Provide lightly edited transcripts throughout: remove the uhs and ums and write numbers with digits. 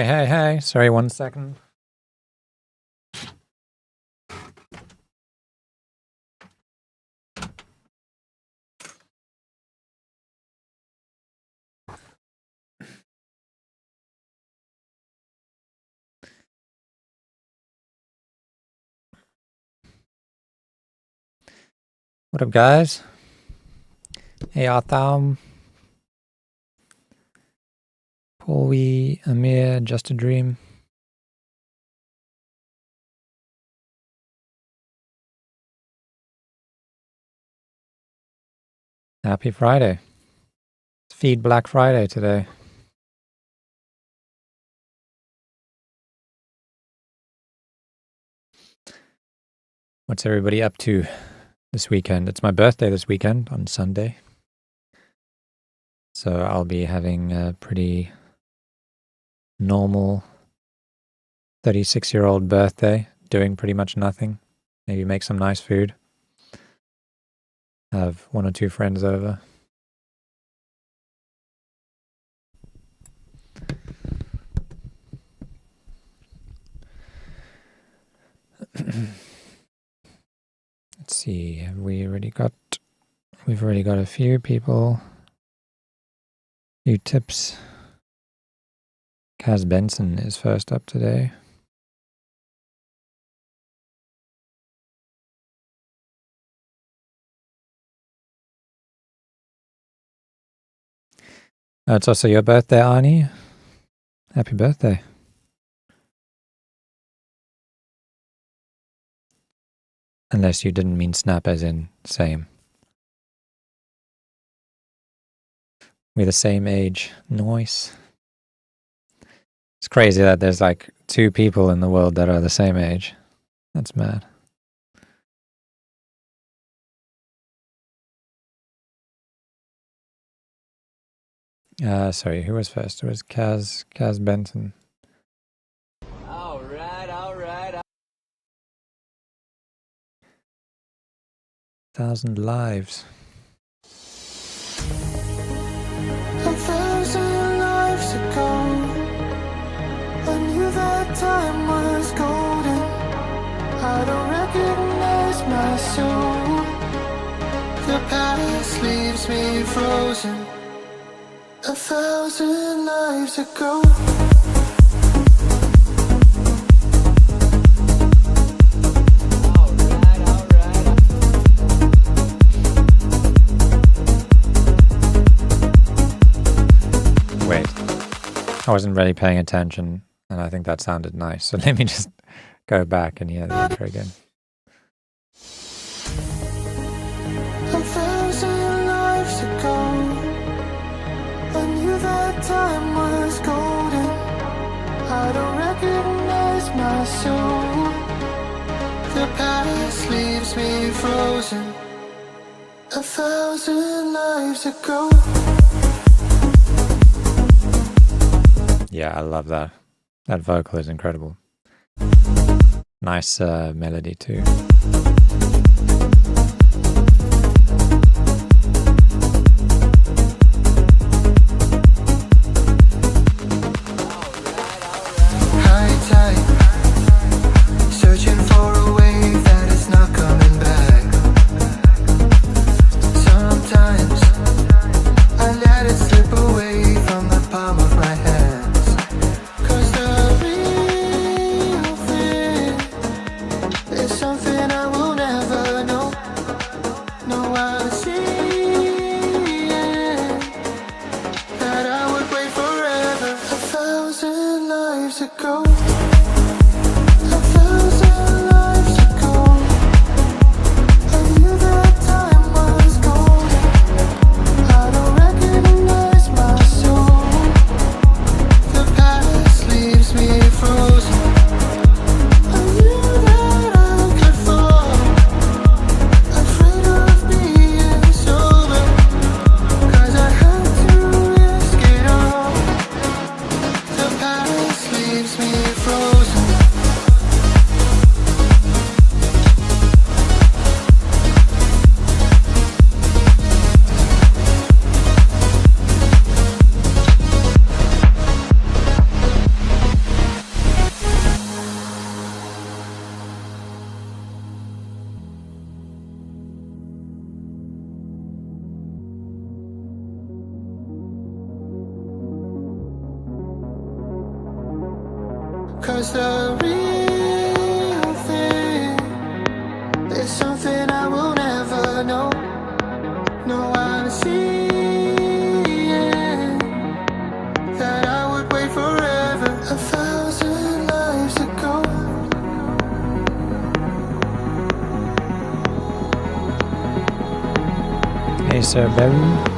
Hey. Sorry, 1 second. What up, guys? Hey, Artham. Paulie, Amir, Just a Dream. Happy Friday. It's Feedblack Friday today. What's everybody up to this weekend? It's my birthday this weekend on Sunday. So I'll be having a pretty normal 36-year-old birthday, doing pretty much nothing. Maybe make some nice food. Have 1 or 2 friends over. Let's see, we've already got a few people, few tips. Kaz Benson is first up today. It's also your birthday, Arnie. Happy birthday. Unless you didn't mean snap as in same. We're the same age. Nice. It's crazy that there's like 2 people in the world that are the same age. That's mad. Sorry, who was first? It was Kaz Benson. All right. 1,000 lives. 1,000 lives ago, I knew that time was golden. I don't recognize my soul. The past leaves me frozen. 1,000 lives ago. Wait, I wasn't really paying attention, and I think that sounded nice. So let me just go back and hear the intro again. 1,000 lives ago, I knew that time was golden. I don't recognize my soul. The past leaves me frozen. 1,000 lives ago. Yeah, I love that. That vocal is incredible. Nice melody too. High tide, searching for a wave that is not coming back. Sometimes I let it slip away from the palm of my hands. 'Cause the real thing is something I will never was the real thing. There's something I will never know. No, I'm seeing that I would wait forever, 1,000 lives ago. Hey, Sir Barry.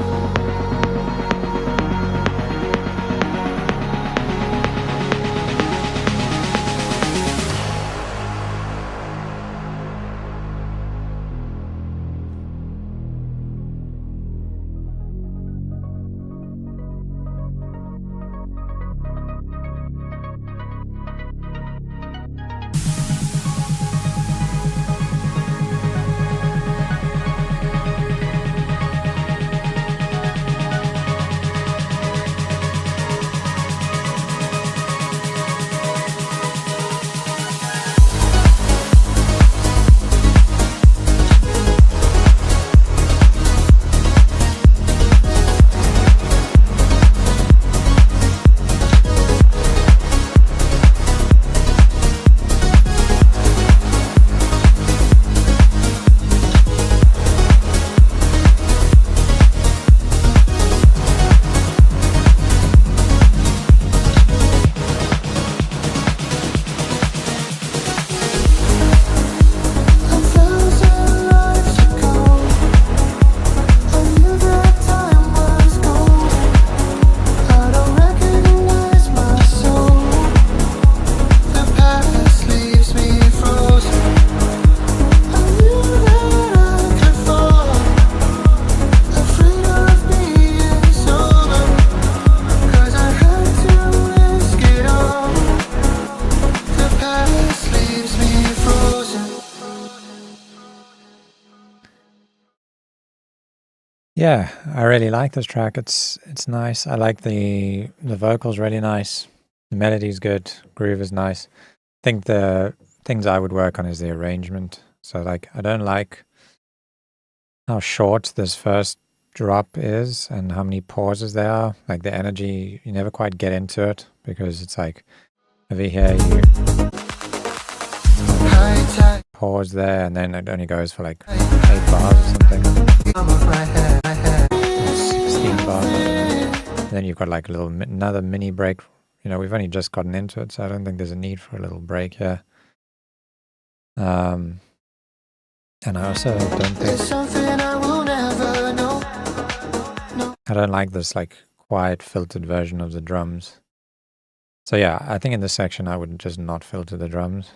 Yeah, I really like this track. It's nice. I like the vocals really nice. The melody's good. Groove is nice. I think the things I would work on is the arrangement. So like I don't like how short this first drop is and how many pauses there are. Like the energy, you never quite get into it because it's like over here you pause there and then it only goes for like 8 bars or something. 16 bars. And then you've got like a little another mini break. You know, we've only just gotten into it, so I don't think there's a need for a little break here. And I also don't think I don't like this like quiet filtered version of the drums. So yeah, I think in this section I would just not filter the drums.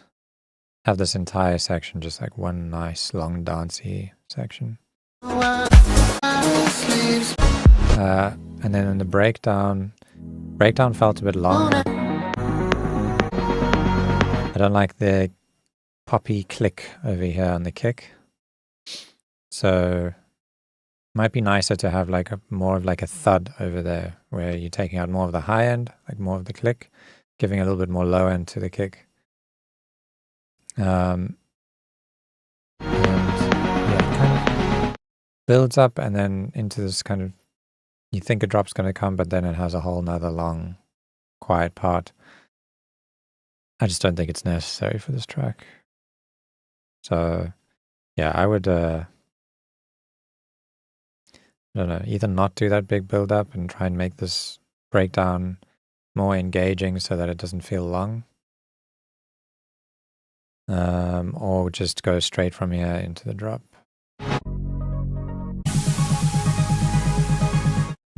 Have this entire section just like one nice long dancey section. And then in the breakdown felt a bit long. I don't like the poppy click over here on the kick. So might be nicer to have like more of like a thud over there where you're taking out more of the high end, like more of the click, giving a little bit more low end to the kick. And yeah, it kind of builds up and then into this kind of, you think a drop's going to come, but then it has a whole nother long, quiet part. I just don't think it's necessary for this track. So yeah, I would, I don't know, either not do that big build up and try and make this breakdown more engaging so that it doesn't feel long. Or just go straight from here into the drop.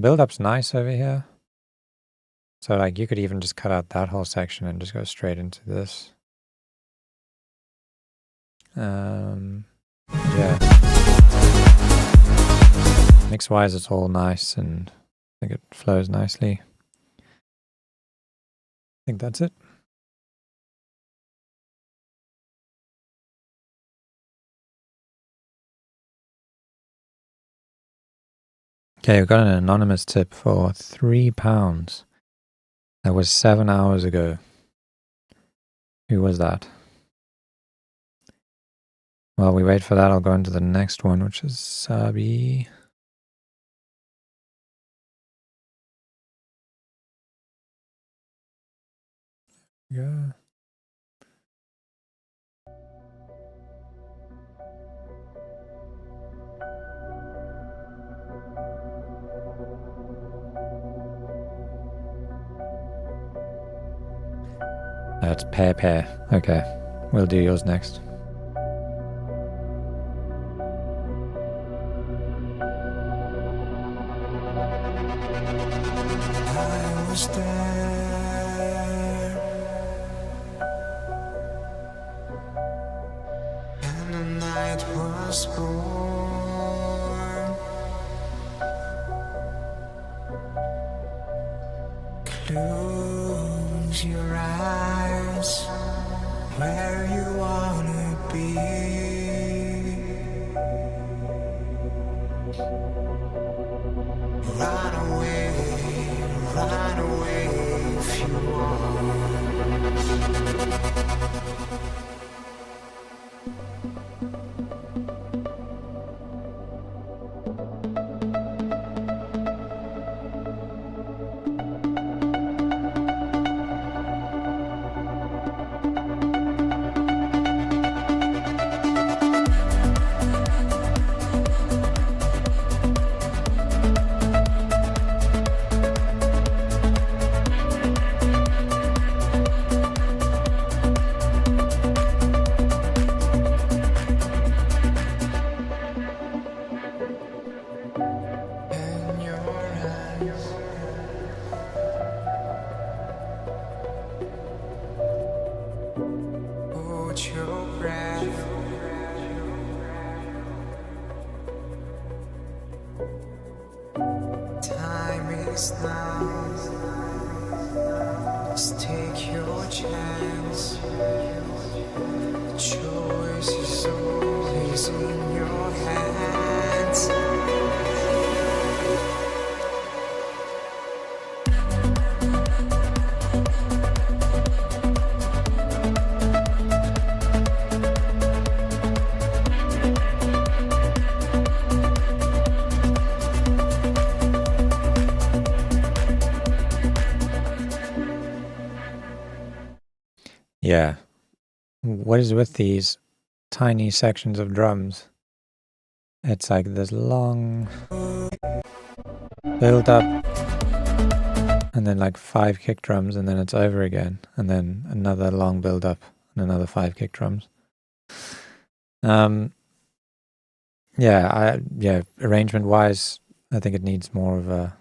Build-up's nice over here. So like you could even just cut out that whole section and just go straight into this. Yeah. Mix-wise it's all nice and I think it flows nicely. I think that's it. Okay, we've got an anonymous tip for £3. That was 7 hours ago. Who was that? While we wait for that, I'll go into the next one, which is Sabi. Yeah. That's pair. Okay, we'll do yours next. I was there, and the night was born. Close your eyes, where you wanna be. Run away if you in your eyes. Hold your breath. Time is now. Just take your chance. The choice is always in your hands. Yeah. What is with these tiny sections of drums? It's like this long build up, and then like 5 kick drums, and then it's over again, and then another long build up, and another 5 kick drums. Yeah, arrangement wise, I think it needs more of a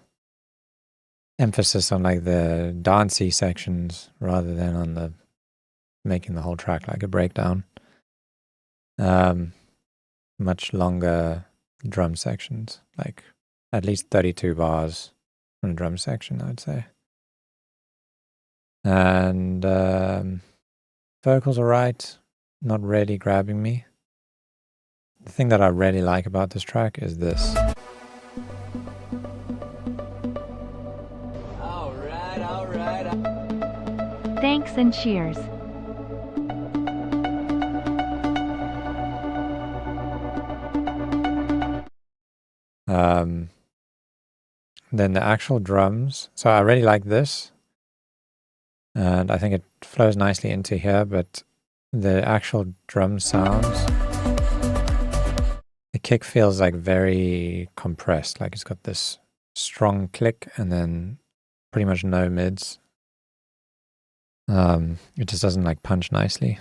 emphasis on like the dancey sections rather than on the making the whole track like a breakdown. Much longer drum sections, like at least 32 bars from a drum section, I would say. And vocals are right, not really grabbing me. The thing that I really like about this track is this. All right. Thanks and cheers. Then the actual drums. So I really like this, and I think it flows nicely into here, but the actual drum sounds, the kick feels like very compressed, like it's got this strong click and then pretty much no mids. It just doesn't like punch nicely.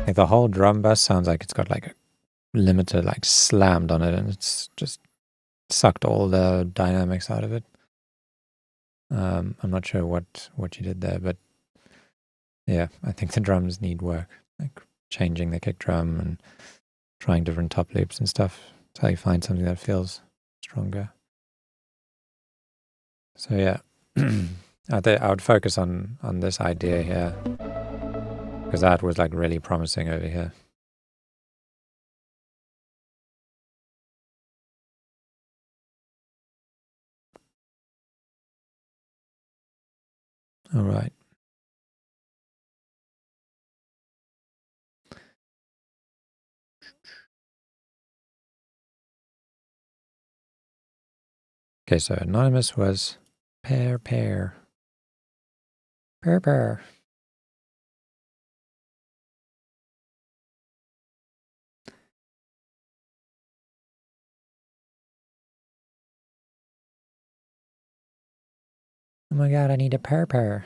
Like the whole drum bass sounds like it's got like a limiter like slammed on it, and it's just sucked all the dynamics out of it. I'm not sure what you did there, but yeah, I think the drums need work, like changing the kick drum and trying different top loops and stuff. That's how you find something that feels stronger. So yeah, I would focus on this idea here, because that was like really promising over here. All right. Okay, so Anonymous was pair. Oh my god, I need a purr.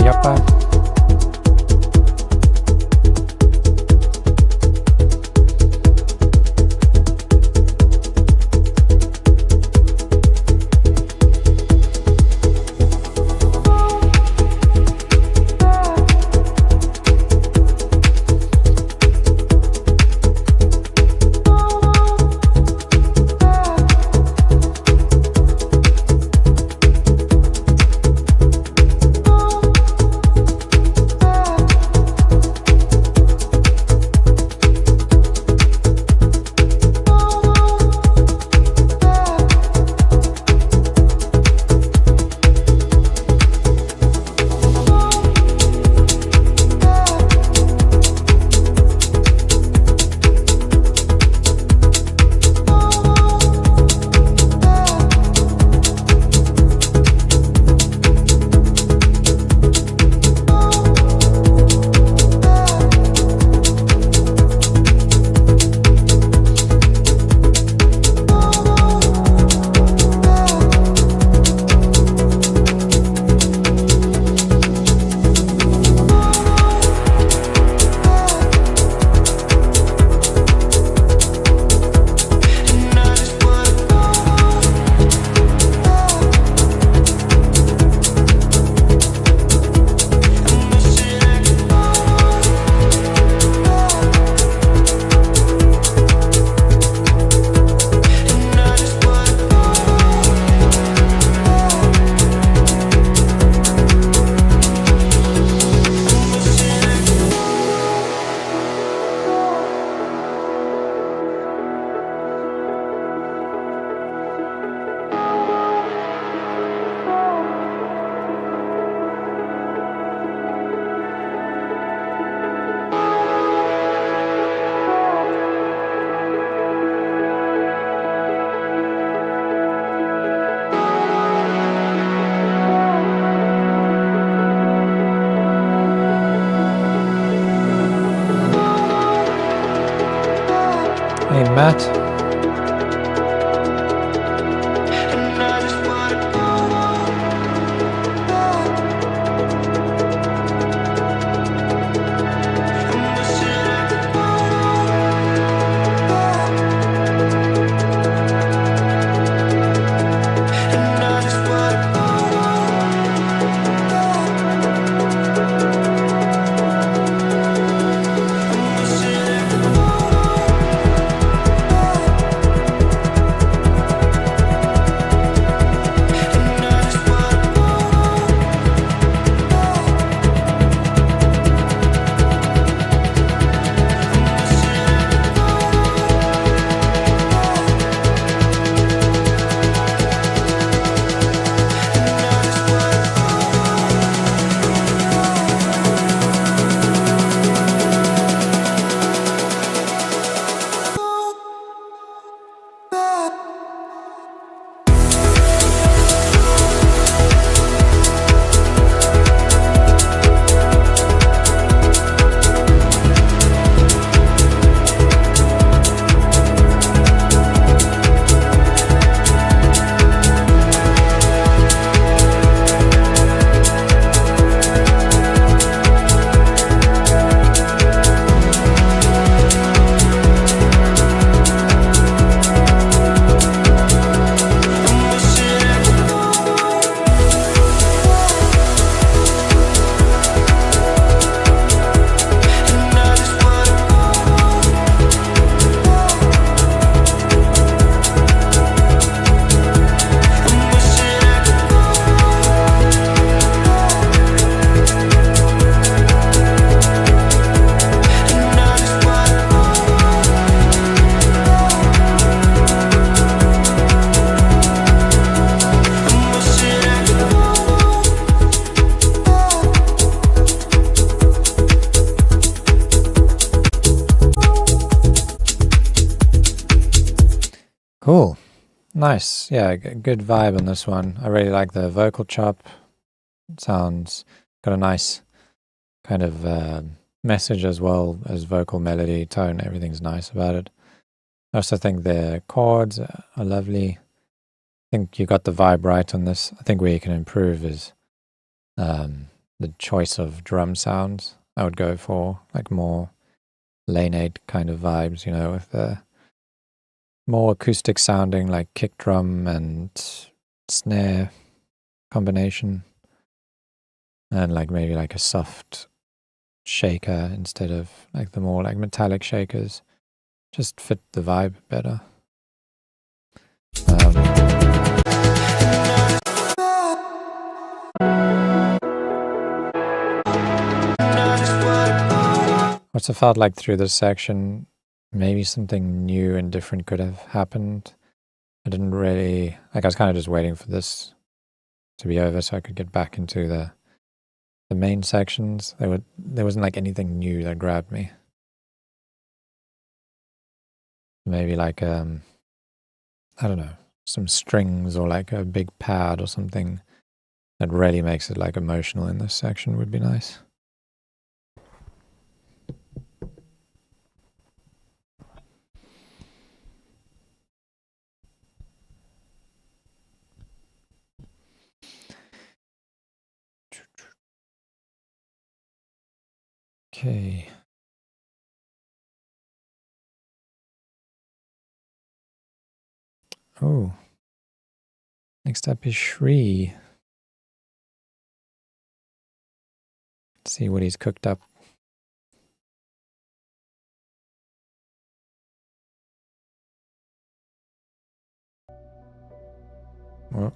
Yappa. Hey, Matt. Cool. Nice. Yeah, good vibe on this one. I really like the vocal chop. Sounds got a nice kind of message as well as vocal melody, tone. Everything's nice about it. I also think the chords are lovely. I think you got the vibe right on this. I think where you can improve is the choice of drum sounds. I would go for like more lane 8 kind of vibes, with the more acoustic sounding like kick drum and snare combination, and like maybe like a soft shaker instead of like the more like metallic shakers. Just fit the vibe better. Also felt like through this section, maybe something new and different could have happened. I didn't really, I was kind of just waiting for this to be over so I could get back into the main sections. There wasn't like anything new that grabbed me. Maybe like, I don't know, some strings or like a big pad or something that really makes it like emotional in this section would be nice. Okay. Oh. Next up is Shri. Let's see what he's cooked up. Well.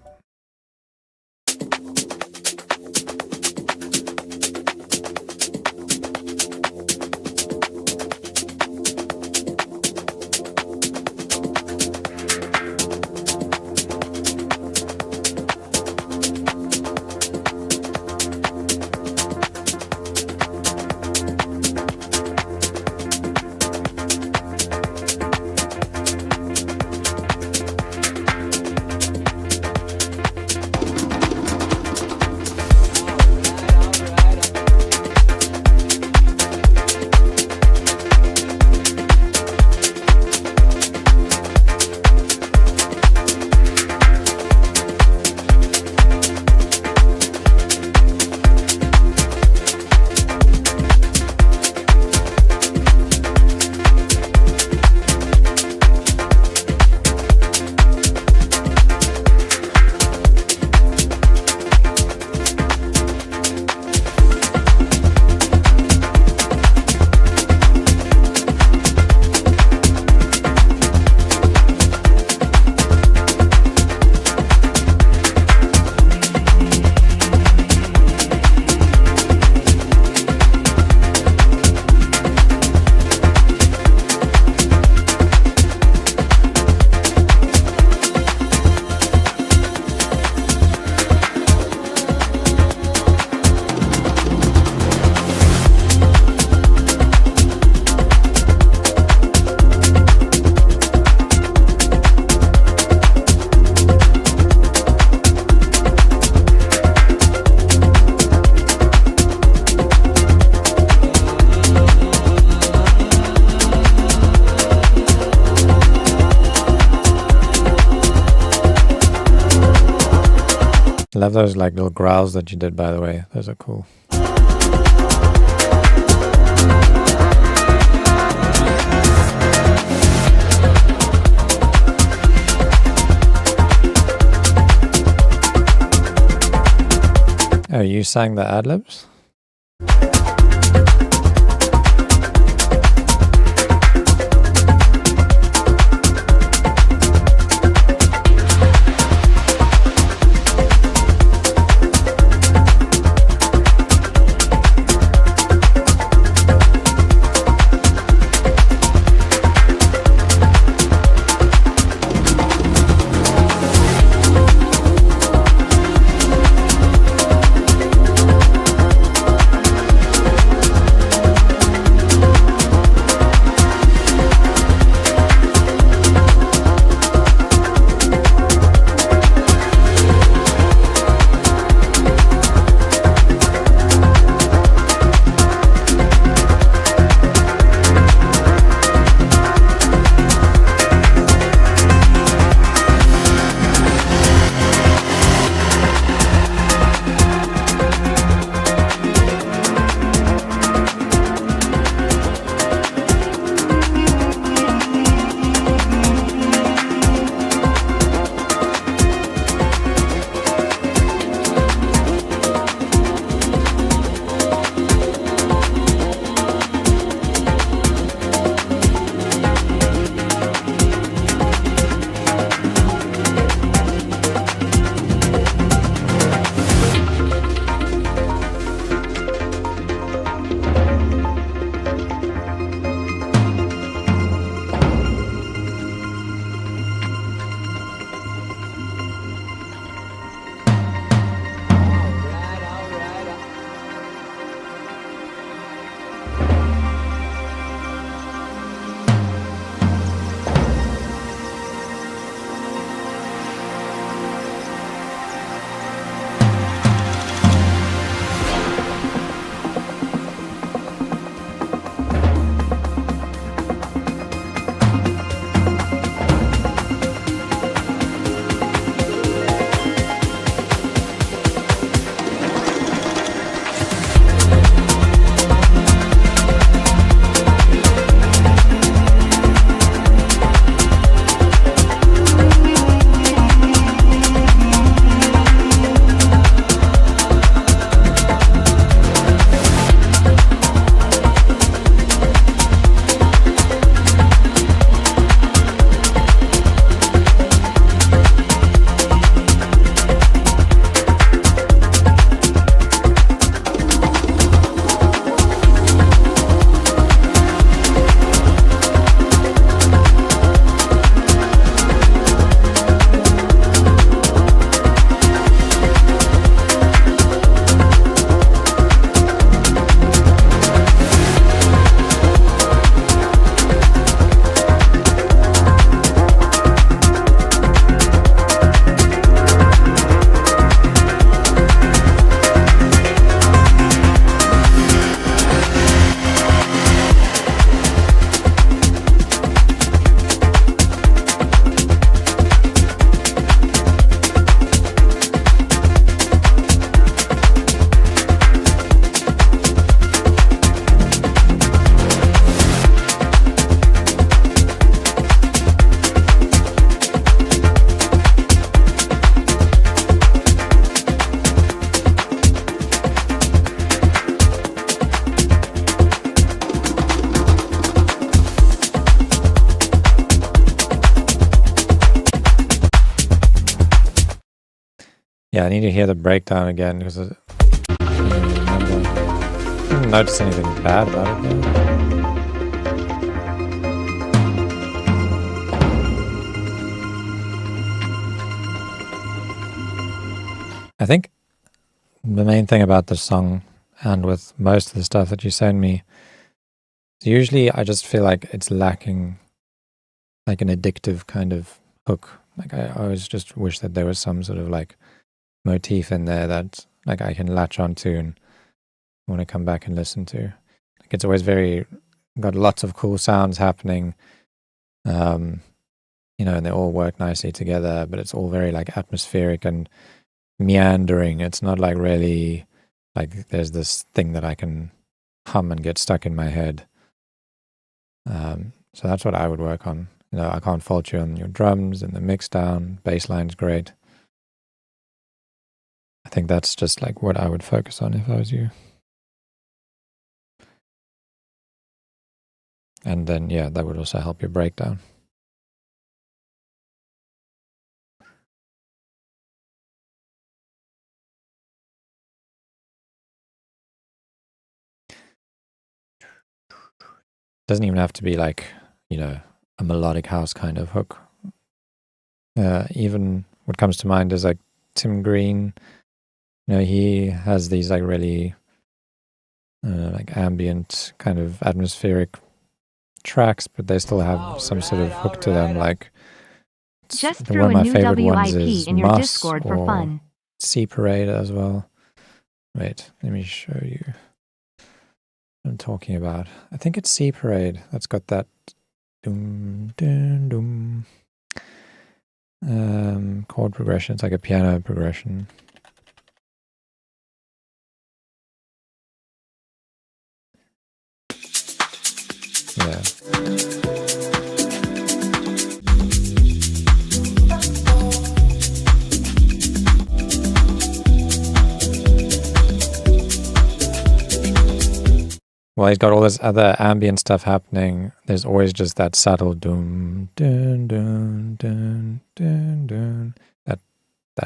I love those like little growls that you did, by the way. Those are cool. Oh, you sang the ad-libs? Yeah, I need to hear the breakdown again because I didn't notice anything bad about it though. I think the main thing about this song, and with most of the stuff that you send me, is usually I just feel like it's lacking like an addictive kind of hook. Like I always just wish that there was some sort of like motif in there that like I can latch onto and want to come back and listen to. Like it's always got lots of cool sounds happening, and they all work nicely together, but it's all very like atmospheric and meandering. It's not like really like there's this thing that I can hum and get stuck in my head. So that's what I would work on. I can't fault you on your drums and the mix down. Bass line's great. I think that's just like what I would focus on if I was you. And then, yeah, that would also help your breakdown. Doesn't even have to be like, a melodic house kind of hook. Even what comes to mind is like Tim Green. He has these like really like ambient kind of atmospheric tracks, but they still have some sort of hook to them. Like Just one threw of a my new favorite ones WIP is in your Muss Discord for or fun. Sea Parade as well. Wait, let me show you what I'm talking about. I think it's Sea Parade that's got that doom doom doom chord progression. It's like a piano progression. Yeah. Well, he's got all this other ambient stuff happening. There's always just that subtle doom, dun, dun, dun, dun, dun. That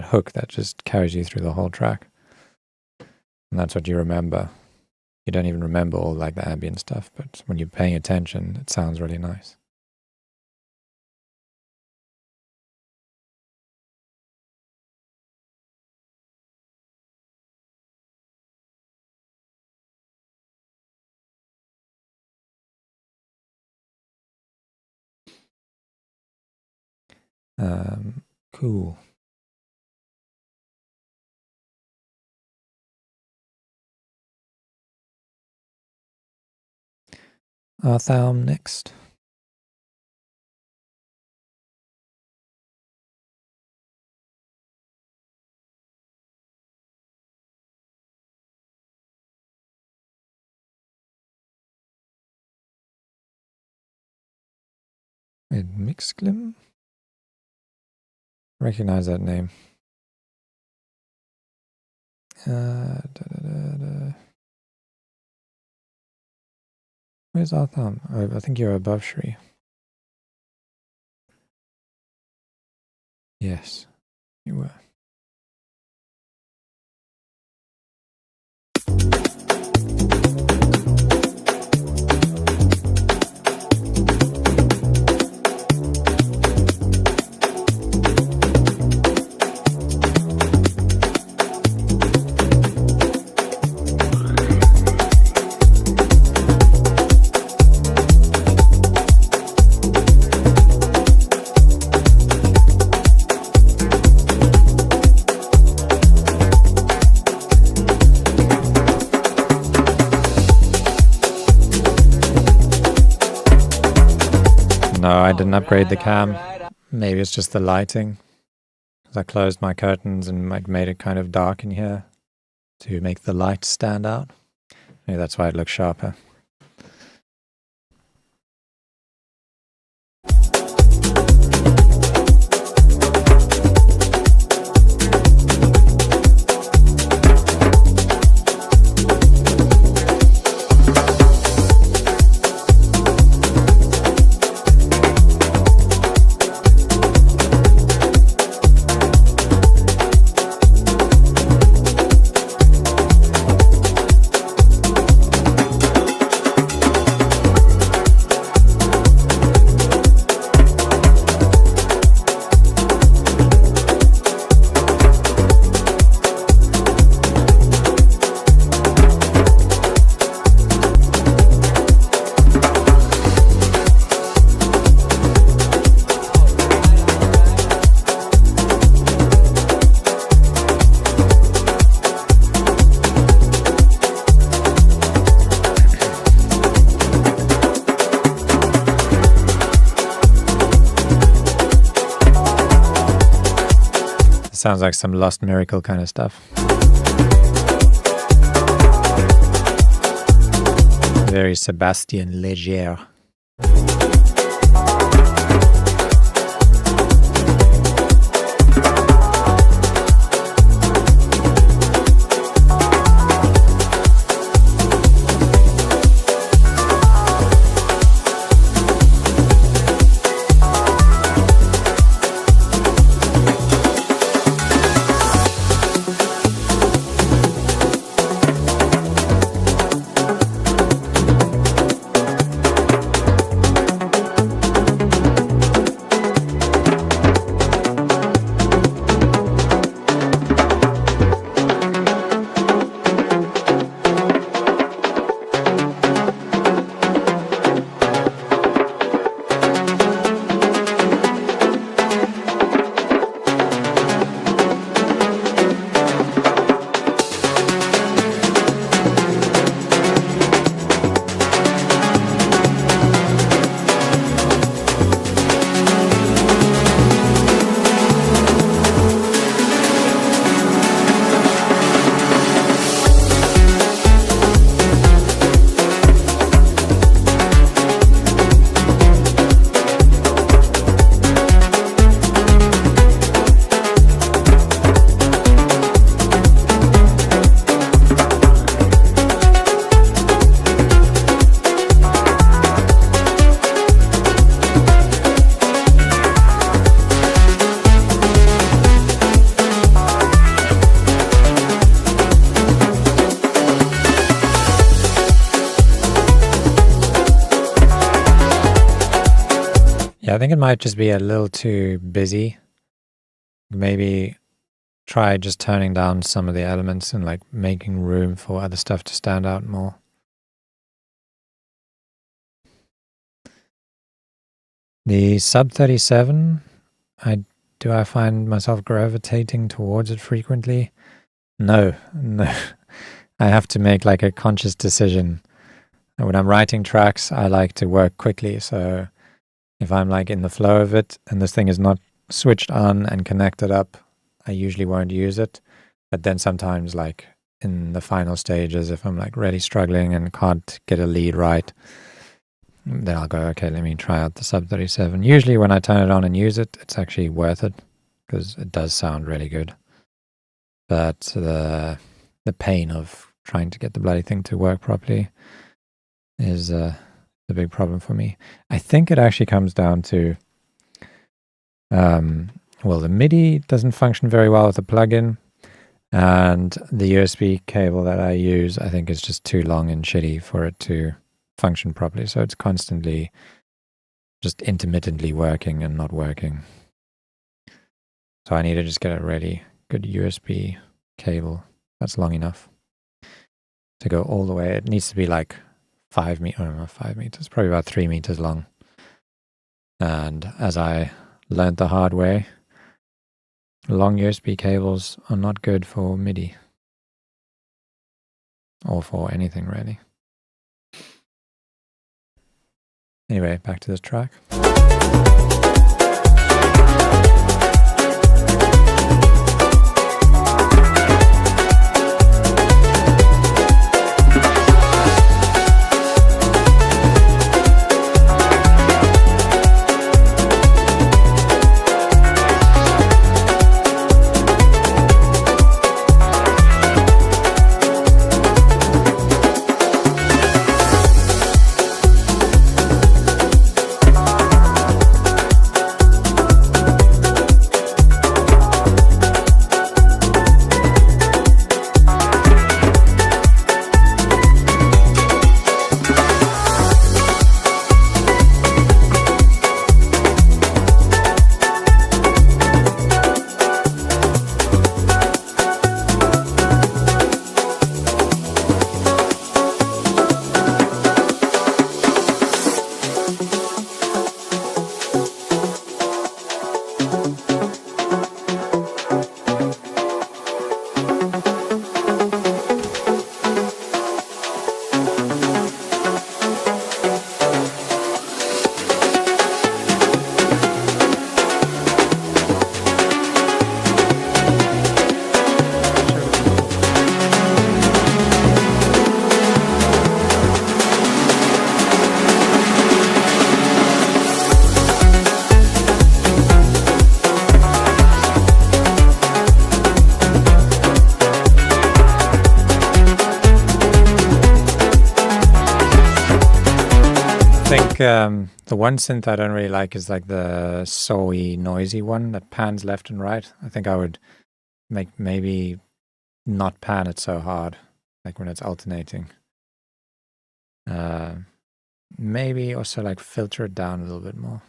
hook that just carries you through the whole track. And that's what you remember. You don't even remember all like the ambient stuff, but when you're paying attention, it sounds really nice. Cool. Arthalm next. Mixglim? Recognize that name. Where's Arthalm? Oh, I think you're above Shri. Yes, you were. No, I didn't upgrade the cam. Maybe it's just the lighting. Because I closed my curtains and made it kind of dark in here to make the light stand out. Maybe that's why it looks sharper. sounds like some Lost Miracle kind of stuff. Very Sebastian Leger. I think it might just be a little too busy. Maybe try just turning down some of the elements and like making room for other stuff to stand out more. The sub 37, do I find myself gravitating towards it frequently? No. I have to make like a conscious decision. And when I'm writing tracks, I like to work quickly, so if I'm like in the flow of it and this thing is not switched on and connected up, I usually won't use it. But then sometimes like in the final stages, if I'm like really struggling and can't get a lead right, then I'll go, okay, let me try out the sub 37. Usually when I turn it on and use it, it's actually worth it because it does sound really good. But the pain of trying to get the bloody thing to work properly is the big problem for me. I think it actually comes down to, the MIDI doesn't function very well with the plugin, and the USB cable that I use, I think, is just too long and shitty for it to function properly. So it's constantly just intermittently working and not working. So I need to just get a really good USB cable that's long enough to go all the way. It needs to be like 5 meters, probably about 3 meters long. And as I learned the hard way, long USB cables are not good for MIDI or for anything really. Anyway, back to this track. the one synth I don't really like is like the sowy, noisy one that pans left and right. I think I would maybe not pan it so hard, like when it's alternating. Maybe also like filter it down a little bit more.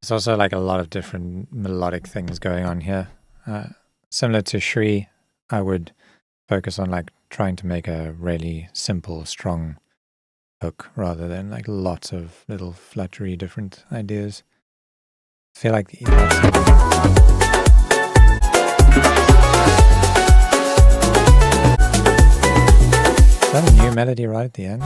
There's also like a lot of different melodic things going on here. Similar to Shri, I would focus on like trying to make a really simple, strong hook rather than like lots of little fluttery different ideas. I feel like is that a new melody right at the end?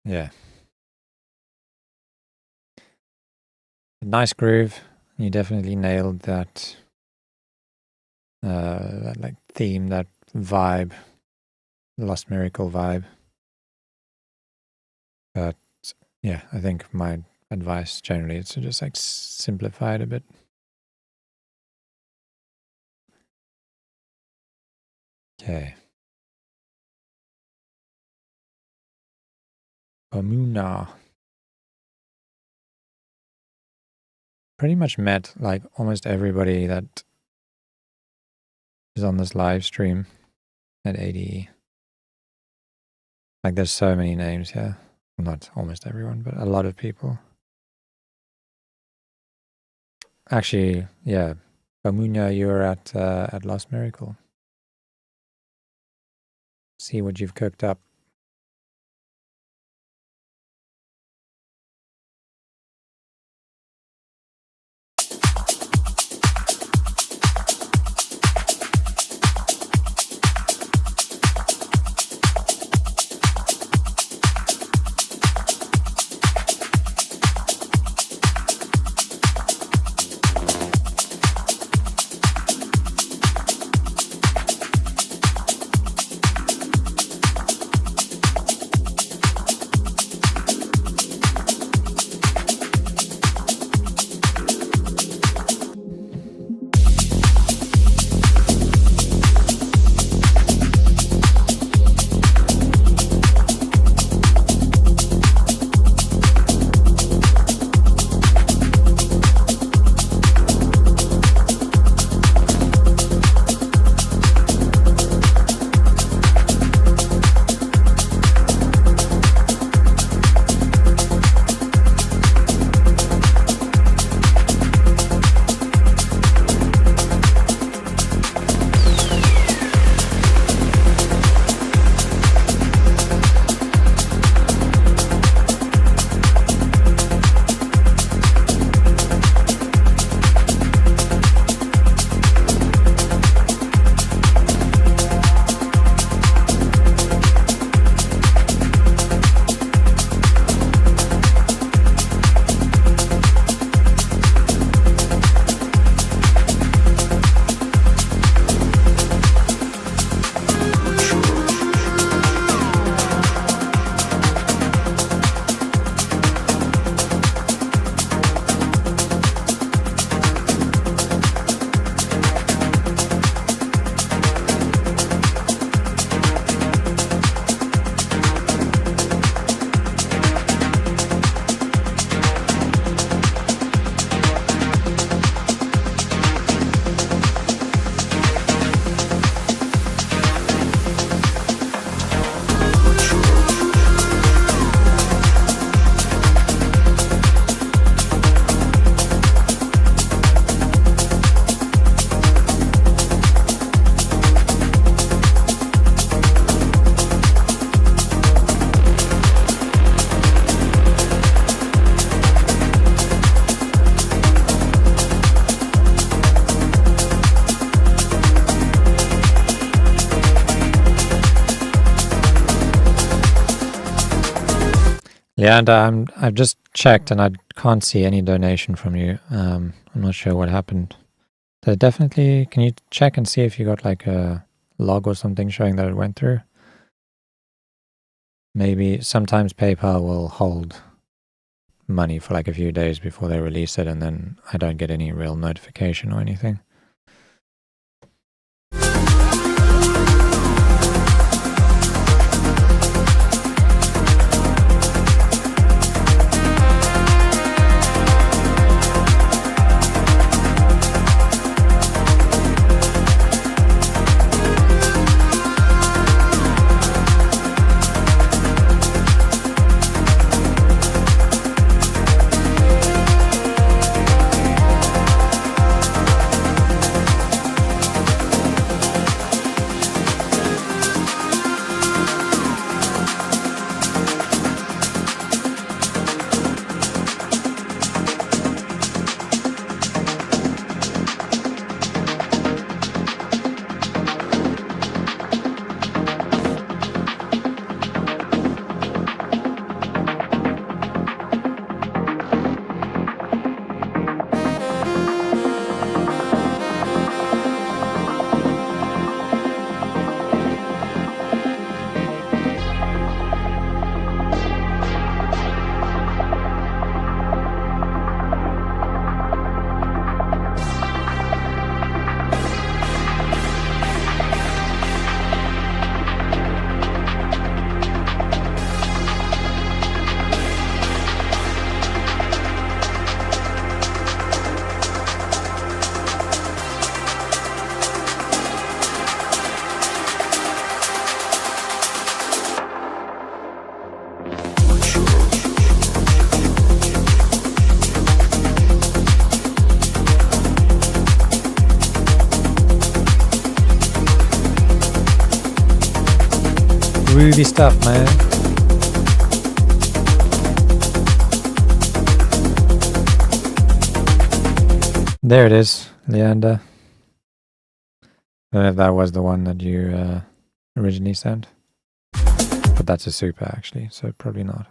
Yeah. Nice groove. You definitely nailed that that like theme, that vibe, Lost Miracle vibe. But yeah, I think my advice generally is to just like simplify it a bit. Okay. Amuna. Pretty much met like almost everybody that is on this live stream at ADE. Like there's so many names here. Well, not almost everyone, but a lot of people. Actually, yeah, Bamunya, you were at Lost Miracle. See what you've cooked up. Yeah, and I've just checked and I can't see any donation from you. I'm not sure what happened. So definitely, can you check and see if you got like a log or something showing that it went through? Maybe sometimes PayPal will hold money for like a few days before they release it, and then I don't get any real notification or anything. Groovy stuff, man. There it is, Leander. I don't know if that was the one that you originally sent. But that's a super, actually, so probably not.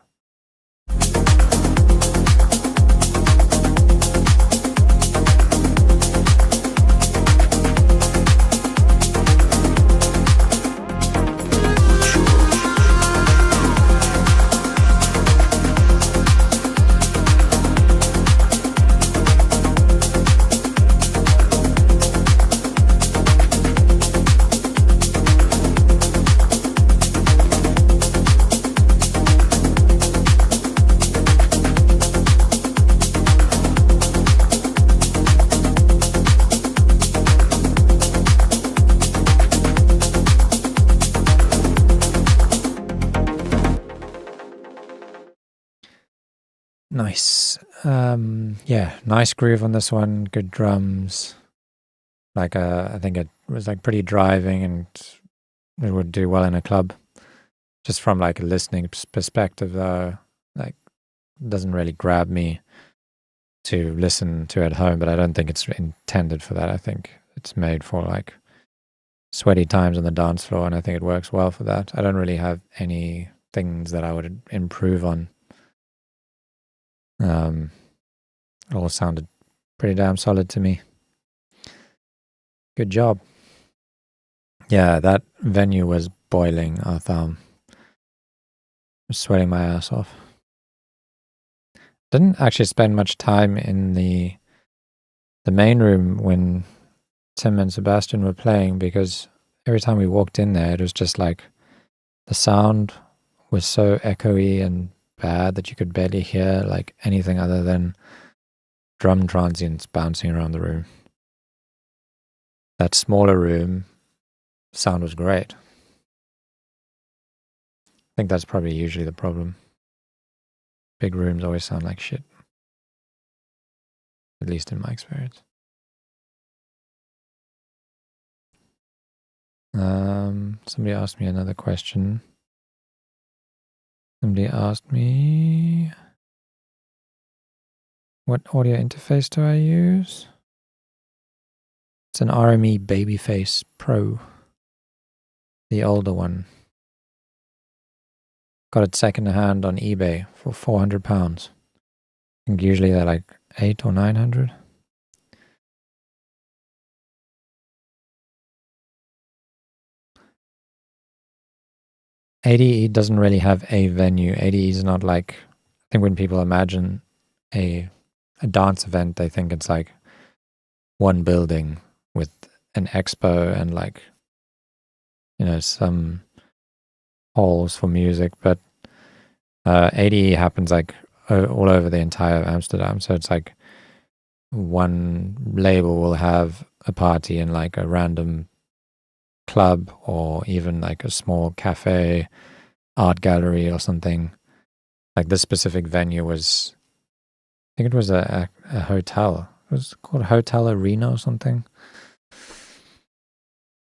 Nice. Yeah, nice groove on this one. Good drums. Like, I think it was like pretty driving, and it would do well in a club. Just from like a listening perspective, though, like, doesn't really grab me to listen to at home. But I don't think it's intended for that. I think it's made for like sweaty times on the dance floor, and I think it works well for that. I don't really have any things that I would improve on. It all sounded pretty damn solid to me. Good job. Yeah, that venue was boiling. I was sweating my ass off. Didn't actually spend much time in the main room when Tim and Sebastian were playing, because every time we walked in there, it was just like the sound was so echoey and bad that you could barely hear like anything other than drum transients bouncing around the room. That smaller room, sound was great. I think that's probably usually the problem. Big rooms always sound like shit. At least in my experience. Somebody asked me another question. Somebody asked me, what audio interface do I use? It's an RME Babyface Pro, the older one. Got it second hand on eBay for £400. I think usually they're like 800 or 900. ADE doesn't really have a venue. ADE is not like, I think when people imagine a dance event, they think it's like one building with an expo and like, you know, some halls for music, but ADE happens like all over the entire Amsterdam. So it's like one label will have a party in like a random club or even like a small cafe, art gallery or something. Like this specific venue was, I think it was a hotel. It was called Hotel Arena or something.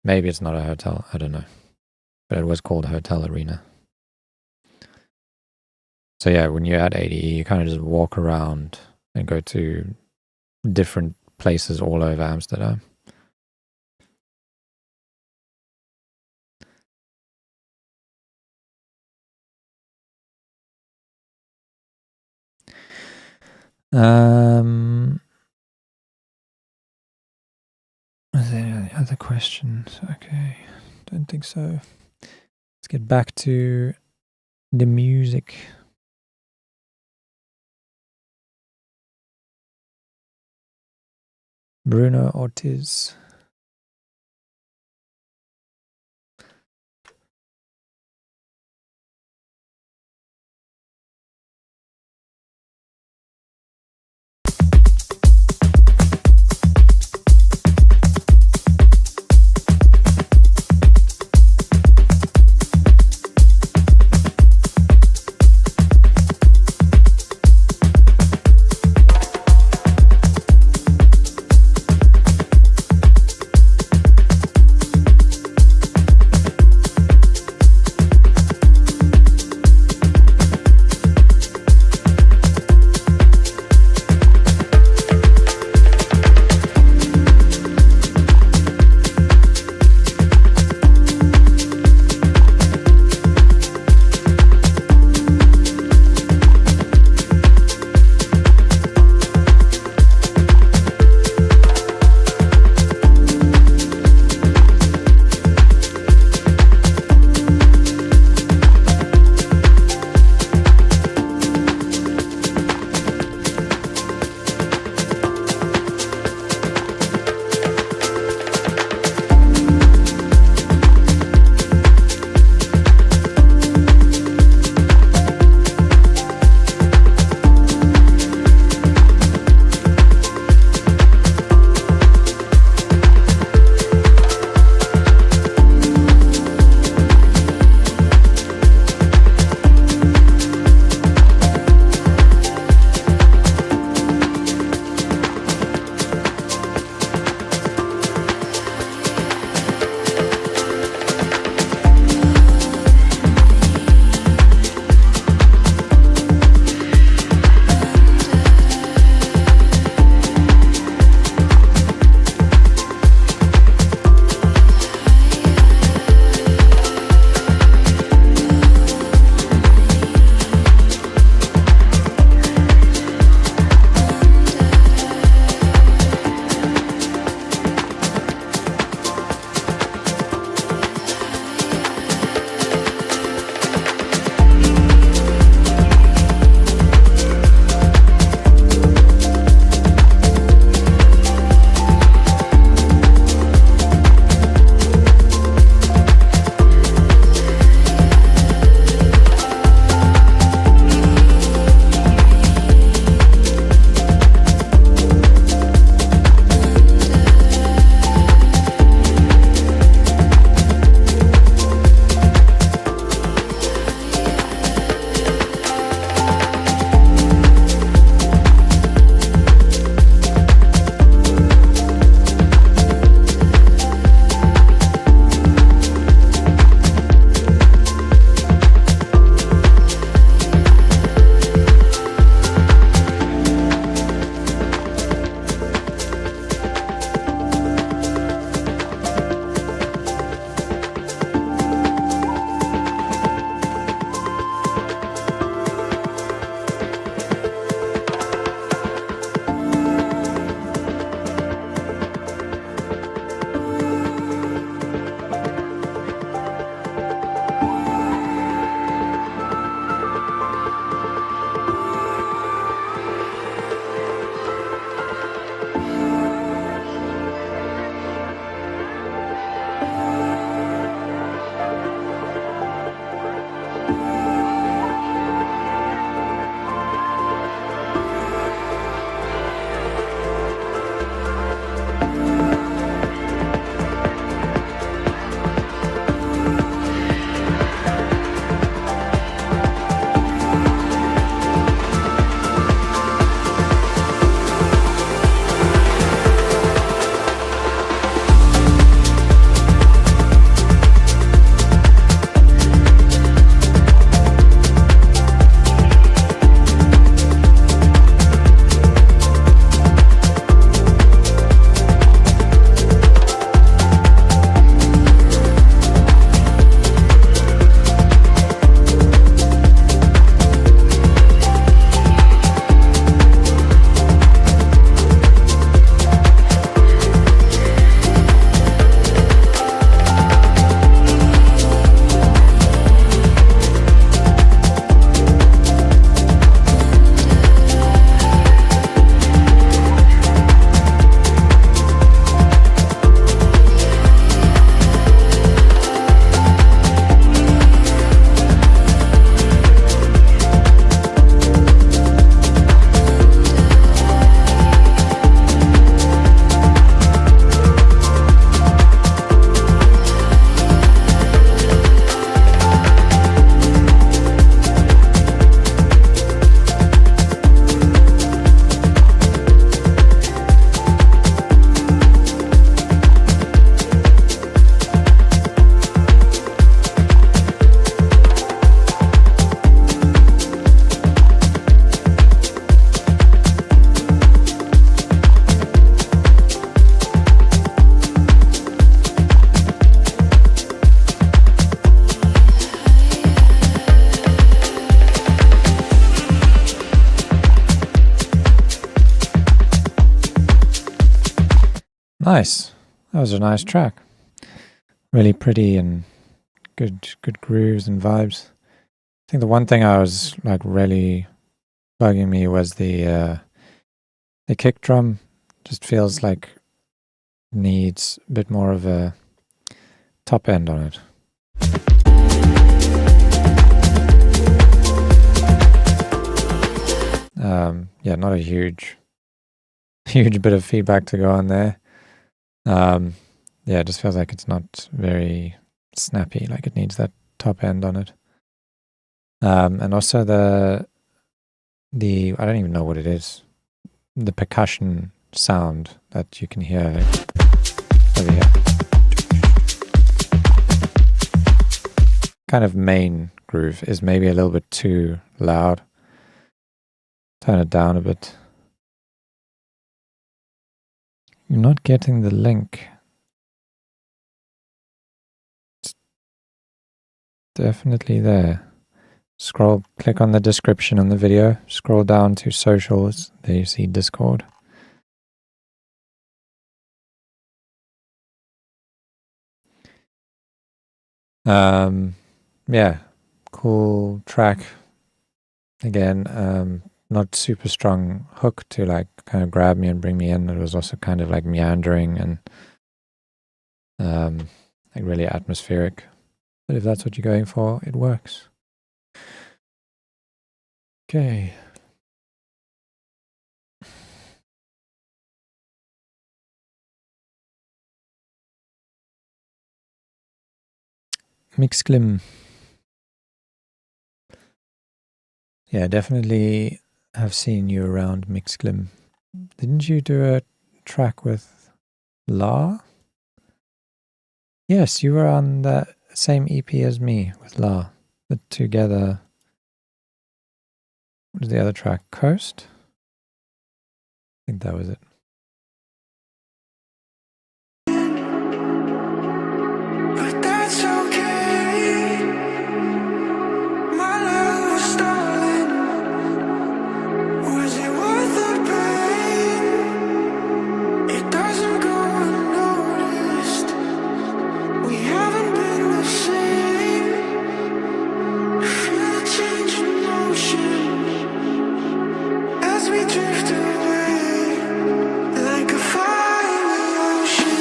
Maybe it's not a hotel, I don't know. But it was called Hotel Arena. So yeah, when you're at ADE, you kind of just walk around and go to different places all over Amsterdam. Are there any other questions? Okay, don't think so. Let's get back to the music. Bruno Ortiz. Nice. That was a nice track. Really pretty and good grooves and vibes. I think the one thing I was like really bugging me was the kick drum. Just feels like needs a bit more of a top end on it. Yeah, not a huge bit of feedback to go on there. Yeah, it just feels like it's not very snappy, like it needs that top end on it. And also the I don't even know what it is. The percussion sound that you can hear over here. Kind of main groove is maybe a little bit too loud. Turn it down a bit. You're not getting the link. It's definitely there. Click on the description on the video, scroll down to socials, there you see Discord. Yeah, cool track. Again, not super strong hook to like kind of grab me and bring me in. It was also kind of like meandering and like really atmospheric. But if that's what you're going for, it works. Okay. Mixclim. Yeah, definitely have seen you around Mixclim. Didn't you do a track with La? Yes, you were on the same EP as me with La. But together. What was the other track? Coast? I think that was it. But that's okay. My love was stolen. Was it worth the pain? It doesn't go unnoticed. We haven't been the same. Feel the change in motion as we drift away like a fire in the ocean.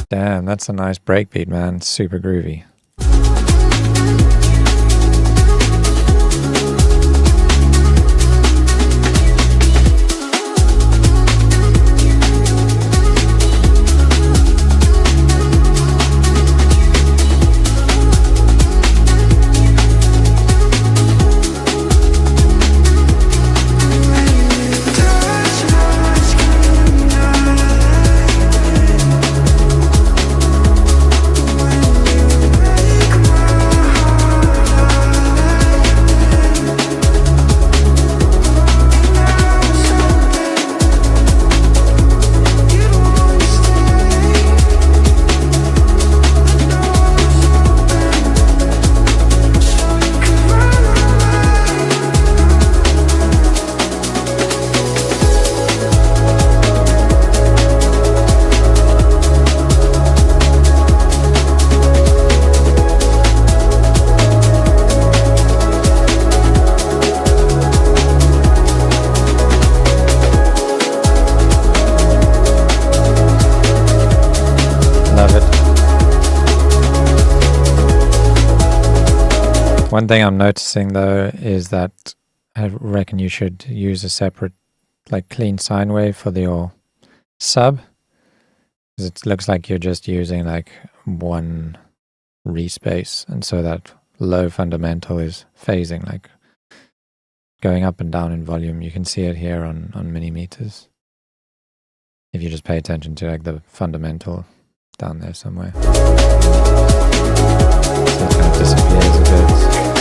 Damn, that's a nice breakbeat, man. Super groovy. One thing I'm noticing though is that I reckon you should use a separate, like, clean sine wave for your sub, because it looks like you're just using like one respace, and so that low fundamental is phasing, like going up and down in volume. You can see it here on millimeters if you just pay attention to like the fundamental down there somewhere. So it kind of disappears a bit.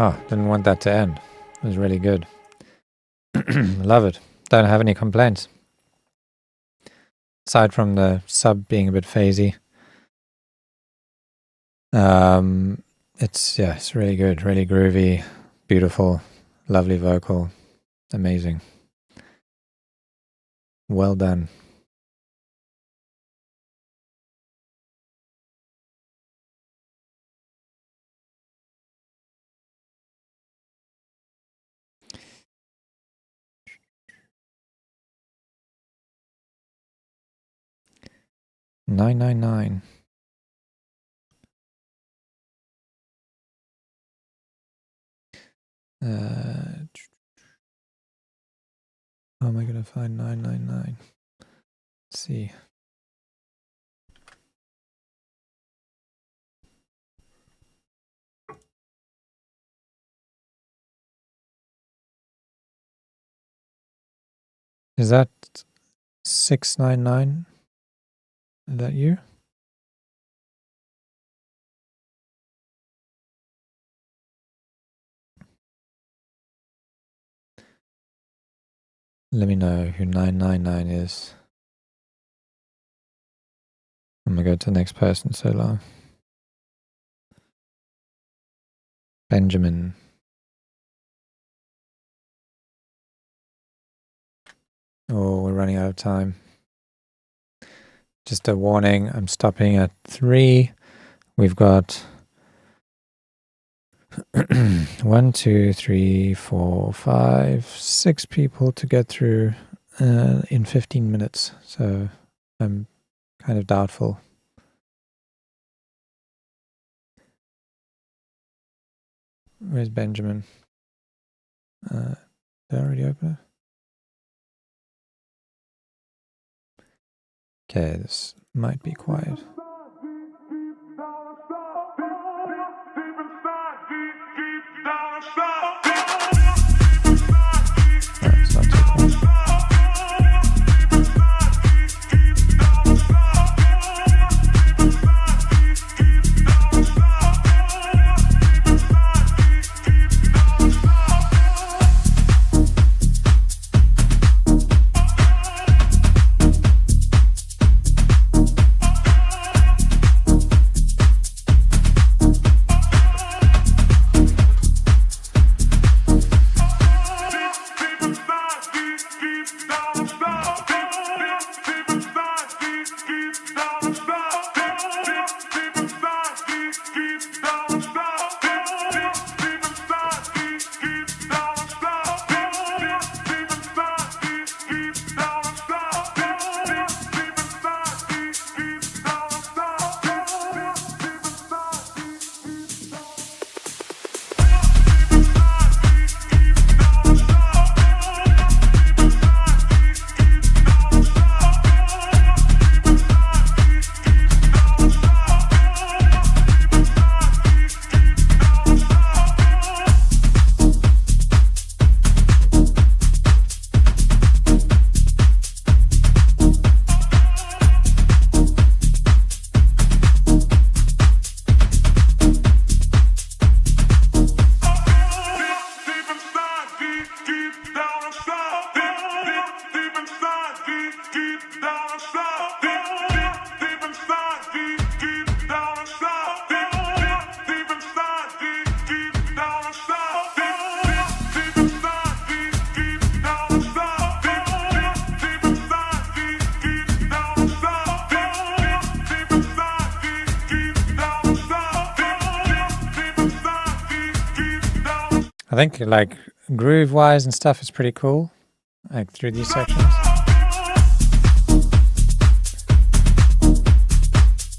Oh, didn't want that to end. It was really good. Love it. Don't have any complaints. Aside from the sub being a bit phasey. It's really good, really groovy, beautiful, lovely vocal. Amazing. Well done. $9.99. How am I gonna find $9.99? Let's see. Is that $6.99? Is that you? Let me know who 999 is. I'm gonna go to the next person so long. Benjamin. Oh, we're running out of time. Just a warning, I'm stopping at 3. We've got 1, 2, 3, 4, 5, 6 people to get through in 15 minutes. So I'm kind of doubtful. Where's Benjamin? Did I already open it? Okay, this might be quiet. It's not too quiet. I think like groove wise and stuff is pretty cool, like through these sections.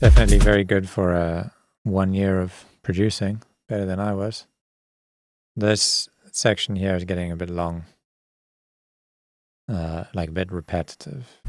Definitely very good for 1 year of producing, better than I was. This section here is getting a bit long, like a bit repetitive.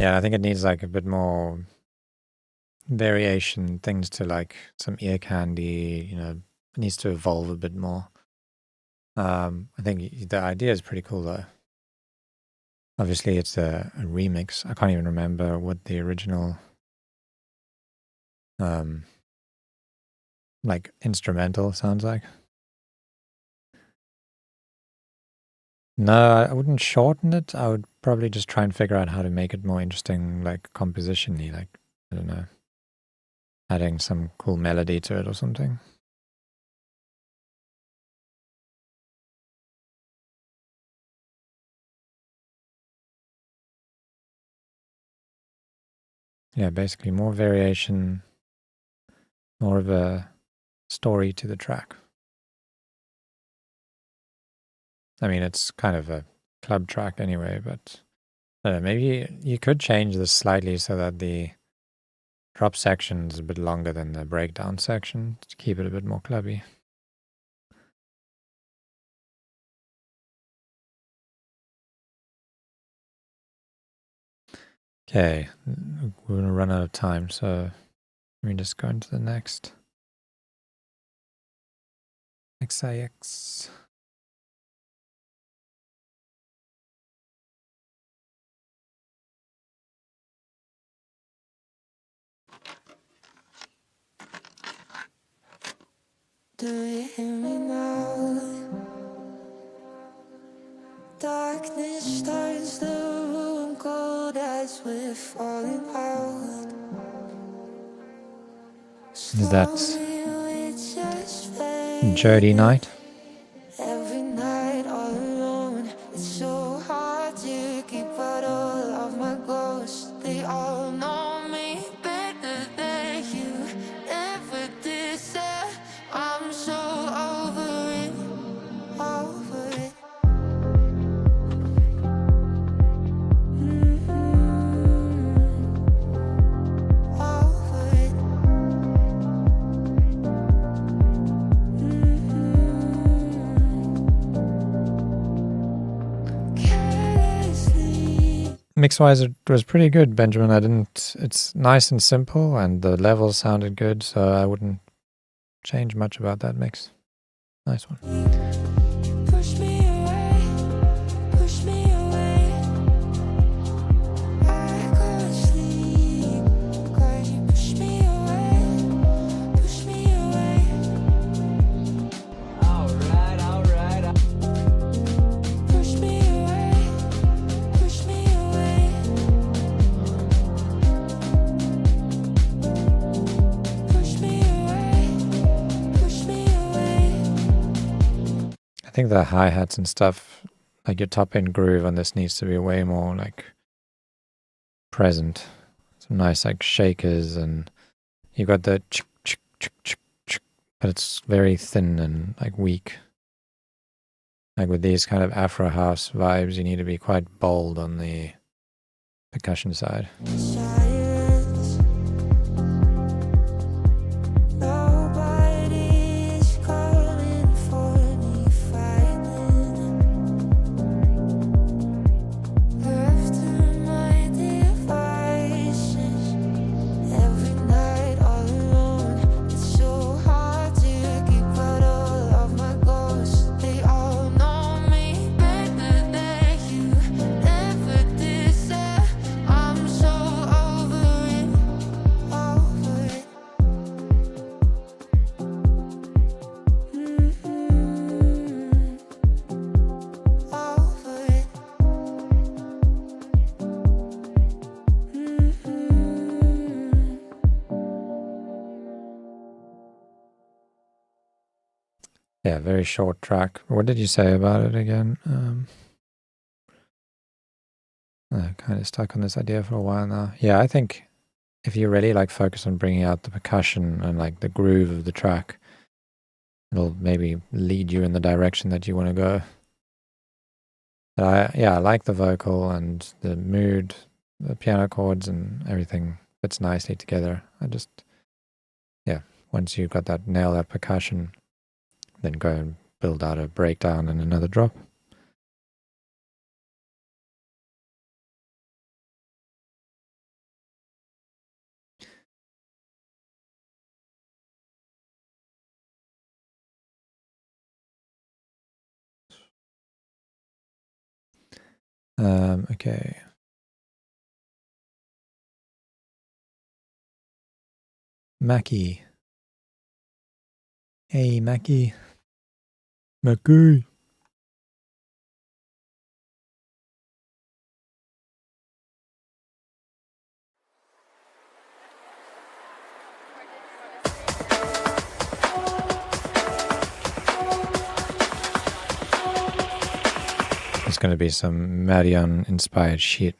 Yeah, I think it needs like a bit more variation, things to like some ear candy, you know, it needs to evolve a bit more. I think the idea is pretty cool though. Obviously, it's a remix. I can't even remember what the original like instrumental sounds like. No, I wouldn't shorten it. I would probably just try and figure out how to make it more interesting, like composition-y, like, I don't know, adding some cool melody to it or something. Yeah, basically more variation, more of a story to the track. I mean, it's kind of a club track anyway, but I don't know, maybe you could change this slightly so that the drop section is a bit longer than the breakdown section to keep it a bit more clubby. Okay, we're gonna run out of time, so let me just go into the next. XIX. Do you hear me now? Darkness turns the room cold as we're falling out. Is that Dirty Night? Every night all alone, it's so hard to keep out all of my ghosts. They all know me better than you ever did. Say I'm so over it, over it. Over it. Carelessly. Mix-wise, it was pretty good, Benjamin. It's nice and simple, and the levels sounded good, so I wouldn't change much about that mix. Nice one. Push me away, push me away. I can't sleep, 'cause you push me away, push me away. Alright, alright. Push me away, push me away. Push me away, push me away. I think the hi-hats and stuff, like your top-end groove on this needs to be way more like present. Some nice like shakers, and you got the chick, chick, chick, chick, chick, but it's very thin and like weak. Like with these kind of Afro house vibes, you need to be quite bold on the percussion side. Silence. Nobody's calling for me fighting. Left to my devices. Every night all alone, it's so hard to keep out all of my ghosts. They all know me better than you ever did. Say I'm so over it, over it. Over it. Yeah, very short track. What did you say about it again? I kind of stuck on this idea for a while now. Yeah, I think if you really like focus on bringing out the percussion and like the groove of the track, it'll maybe lead you in the direction that you want to go. But I like the vocal and the mood, the piano chords and everything fits nicely together. Once you've got that nail that percussion, then go and build out a breakdown and another drop. Okay. Mackie. Hey, Mackie. Mackie. It's going to be some Marion inspired shit.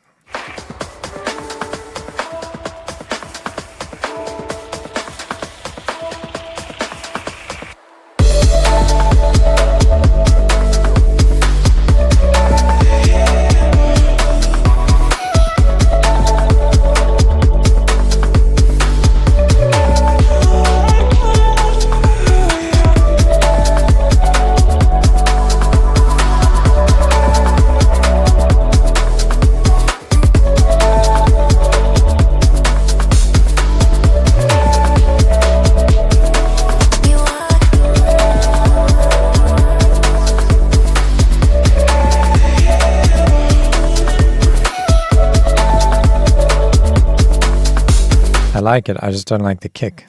I like it. I just don't like the kick.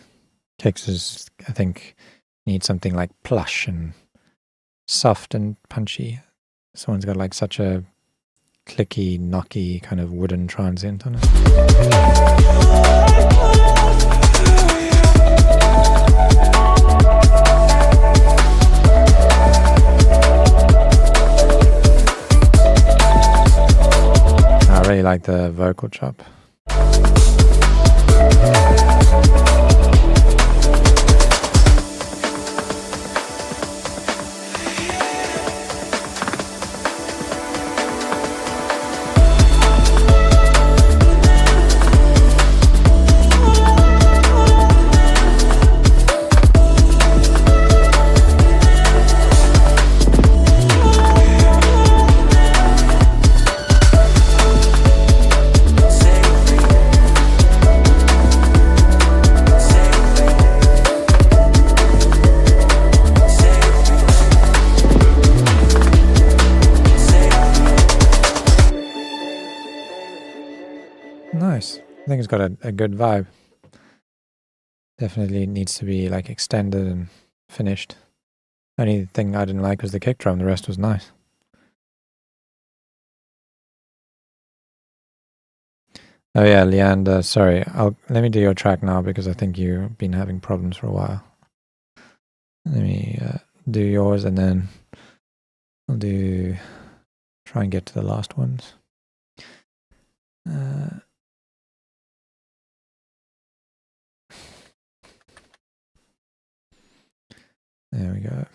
Kicks is, I think, need something like plush and soft and punchy. This one's got like such a clicky, knocky kind of wooden transient on it. I really like the vocal chop. Nice. I think it's got a good vibe. Definitely needs to be like extended and finished. Only thing I didn't like was the kick drum. The rest was nice. Oh yeah, Leander, sorry. Let me do your track now because I think you've been having problems for a while. Let me do yours and then I'll try and get to the last ones. There we go.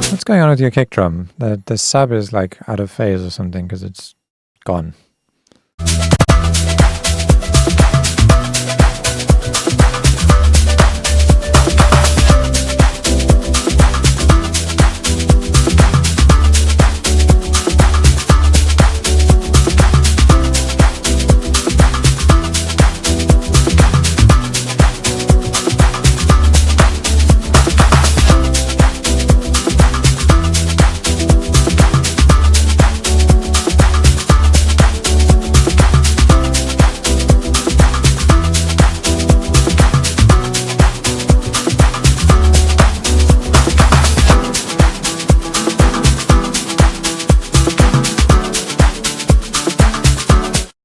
What's going on with your kick drum? The sub is like out of phase or something because it's gone.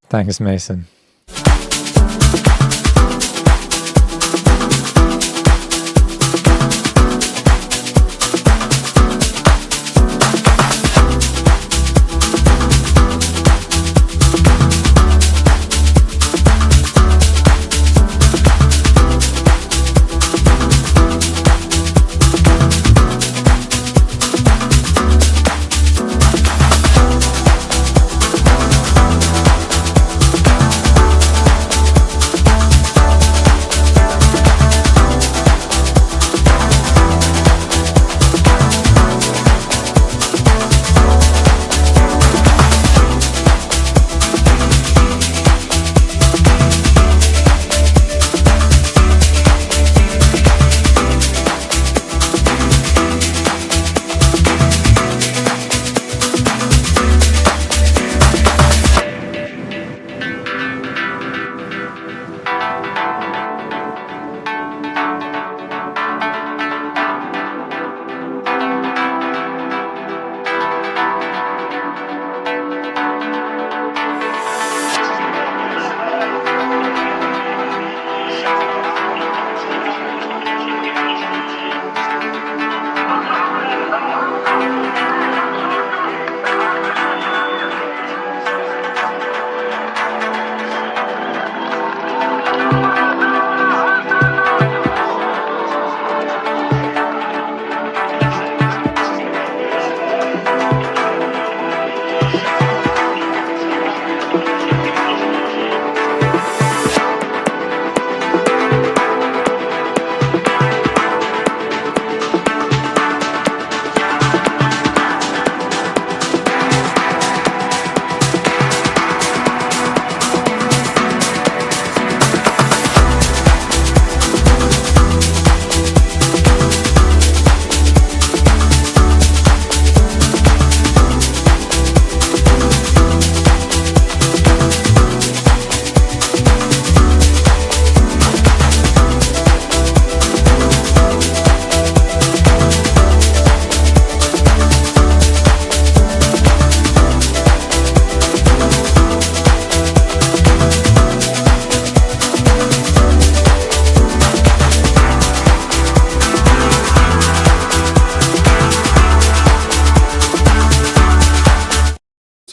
Thanks, Mason.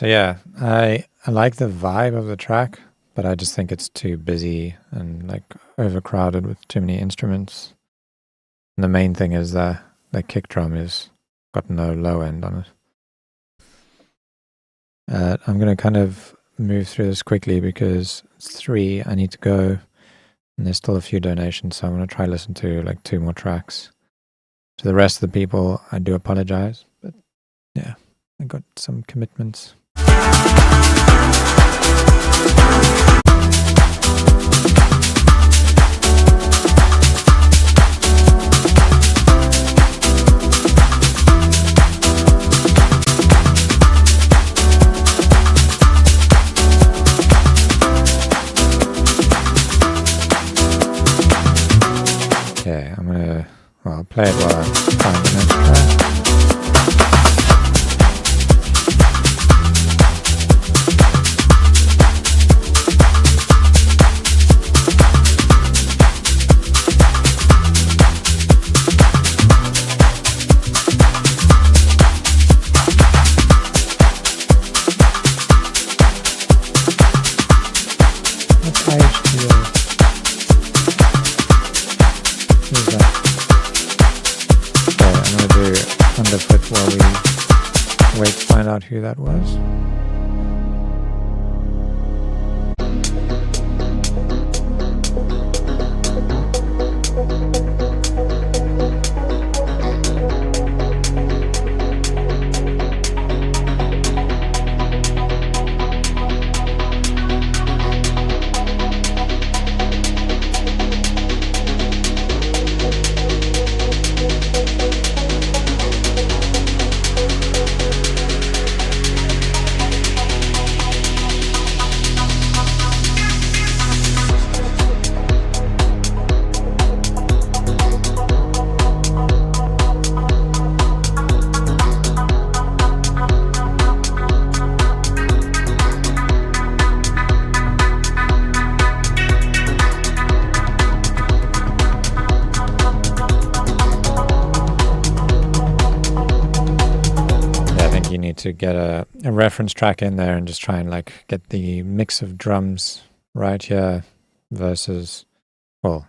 yeah, I like the vibe of the track, but I just think it's too busy and like overcrowded with too many instruments. And the main thing is the kick drum is got no low end on it. I'm gonna kind of move through this quickly because it's 3. I need to go, and there's still a few donations, so I'm gonna try listen to like 2 more tracks. To the rest of the people, I do apologize, but yeah, I got some commitments. Okay, I'll play it while I find the next track. What's IHTO? Who's that? Okay, I'm gonna do underfoot while we wait to find out who that was. To get a reference track in there and just try and like get the mix of drums right here versus, well,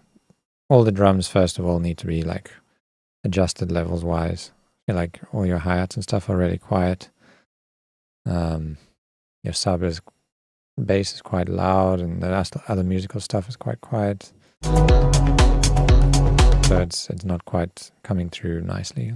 all the drums first of all need to be like adjusted levels wise. I feel like all your hi-hats and stuff are really quiet. Your bass is quite loud, and the other musical stuff is quite quiet. So it's not quite coming through nicely.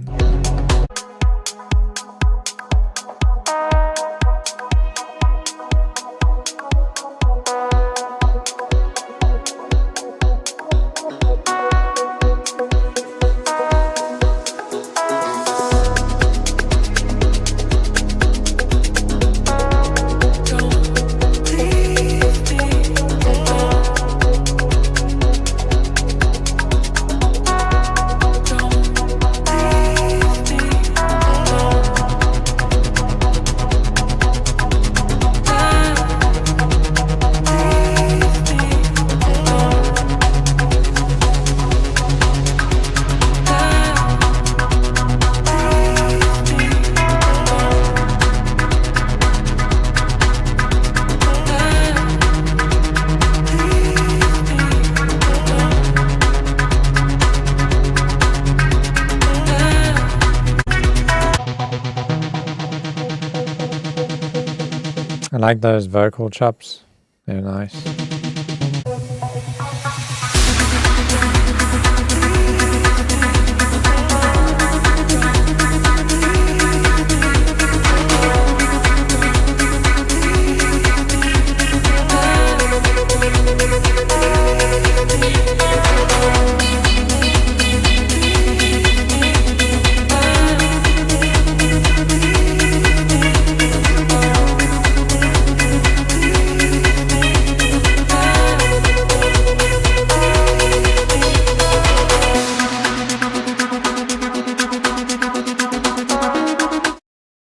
I like those vocal chops. They're nice.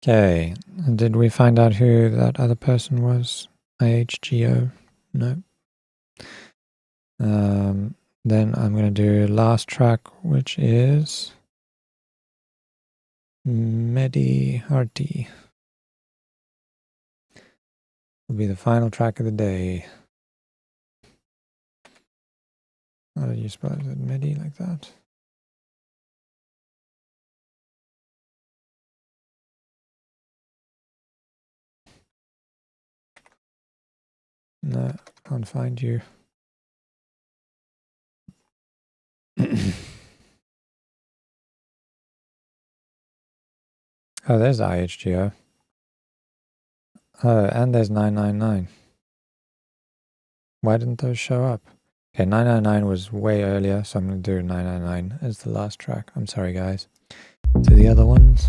Okay, did we find out who that other person was? IHGO? No. Then I'm going to do last track, which is Medi Harty. will be the final track of the day. How did you spell it? Is it MIDI like that? No, can't find you. Oh, there's IHGO. Oh, and there's 999. Why didn't those show up? Okay, 999 was way earlier, so I'm going to do 999 as the last track. I'm sorry, guys. To the other ones.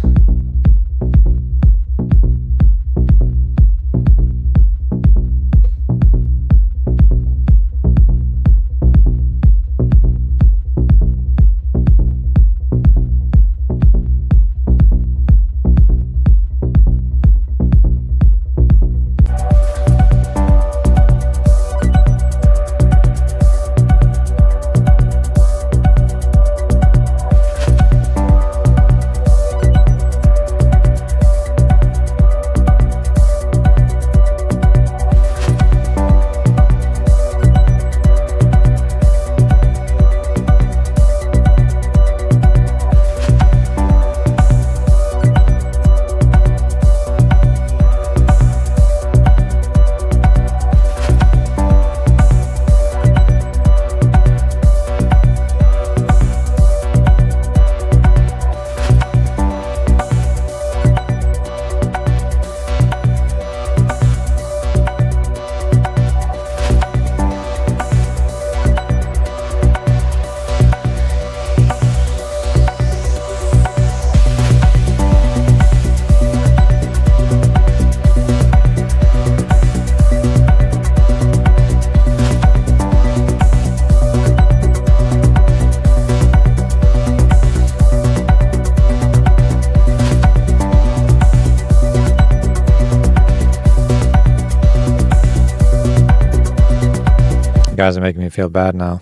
You guys are making me feel bad now.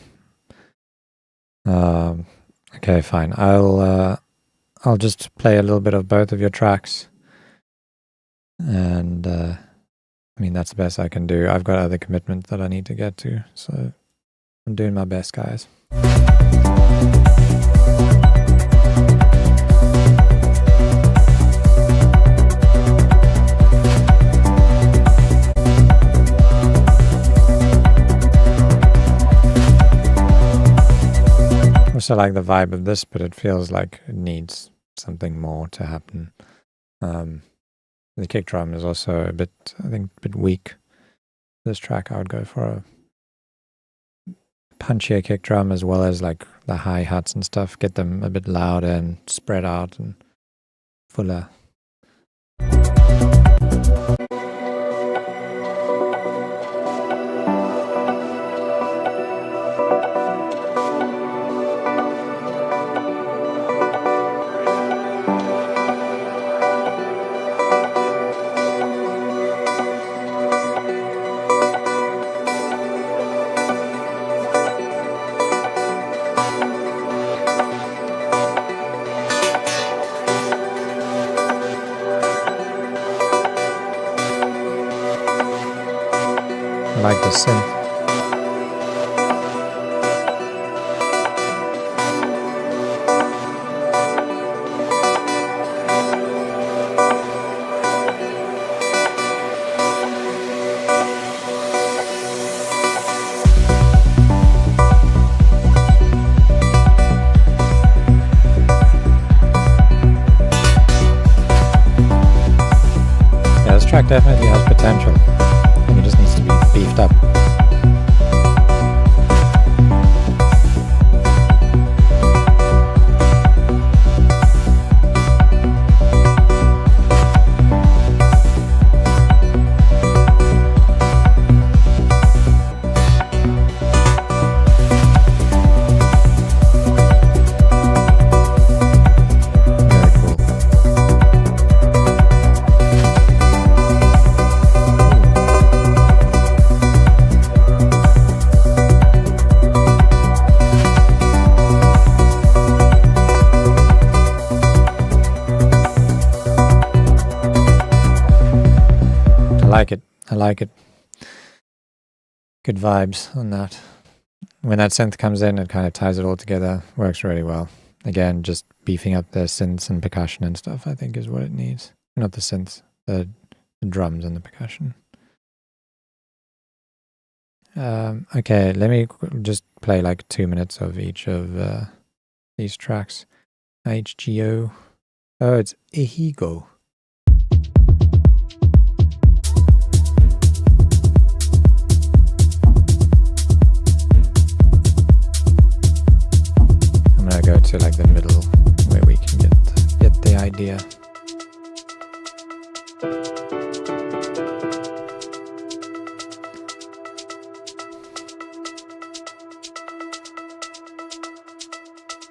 Okay, fine. I'll just play a little bit of both of your tracks. And I mean, that's the best I can do. I've got other commitments that I need to get to, so I'm doing my best, guys. Also like the vibe of this, but it feels like it needs something more to happen. The kick drum is also a bit, I think, a bit weak. This track, I would go for a punchier kick drum as well as like the hi-hats and stuff. Get them a bit louder and spread out and fuller. I like the synth. Yeah, this track definitely has potential. I think it just needs to be beefed up. Very cool. like it. Good vibes on that. When that synth comes in, it kind of ties it all together. Works really well. Again, just beefing up the synths and percussion and stuff, I think, is what it needs. Not the synths, the drums and the percussion. Okay, let me just play like 2 minutes of each of these tracks. HGO. Oh, it's Ehigo. I'm gonna go to like the middle where we can get the idea.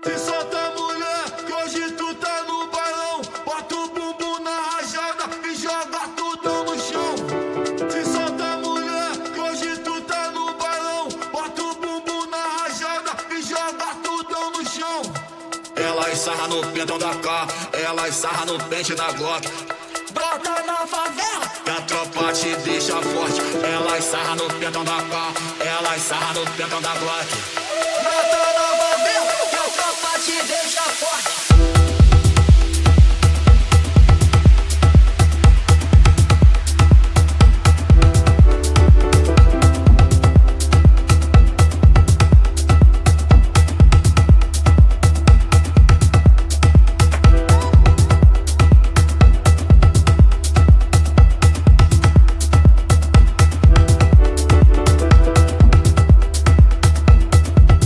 Se solta mulher, que hoje tu tá no bailão. Bota o bumbum na rajada e joga tudo no chão. Se solta mulher, que hoje tu tá no bailão. Bota o bumbum na rajada e joga tudo no chão. Ela sarra no pentão da K, ela sarra no pente da Glock. Brota na favela, que a tropa te deixa forte. Ela sarra no pentão da K, ela sarra no pentão da Glock. Brota na favela, que a tropa te deixa forte.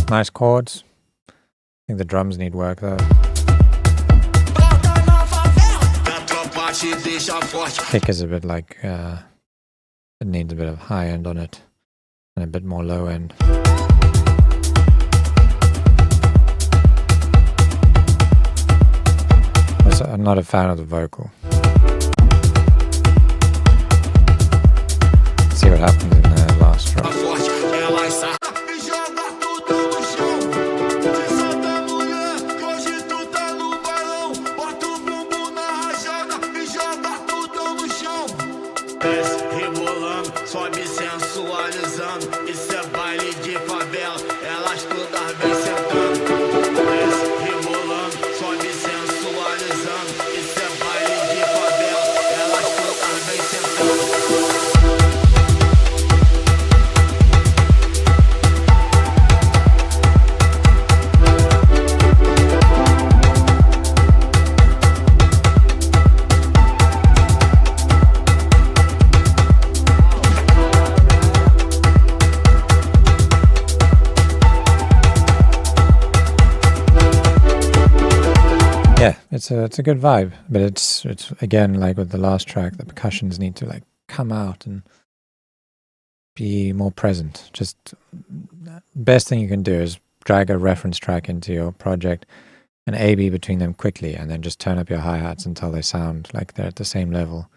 Nice chords. I think the drums need work though. Kick is a bit like it needs a bit of high end on it and a bit more low end. Also, I'm not a fan of the vocal. Let's see what happens in the last drop. Sobe sensualizando, isso é baile de favela, elas todas vêm sentando. Desce rebolando, sobe sensualizando, isso é baile de favela, elas todas vêm sentando. Yeah, it's a good vibe, but it's again like with the last track, the percussions need to like come out and be more present. Just best thing you can do is drag a reference track into your project and A/B between them quickly, and then just turn up your hi-hats until they sound like they're at the same level,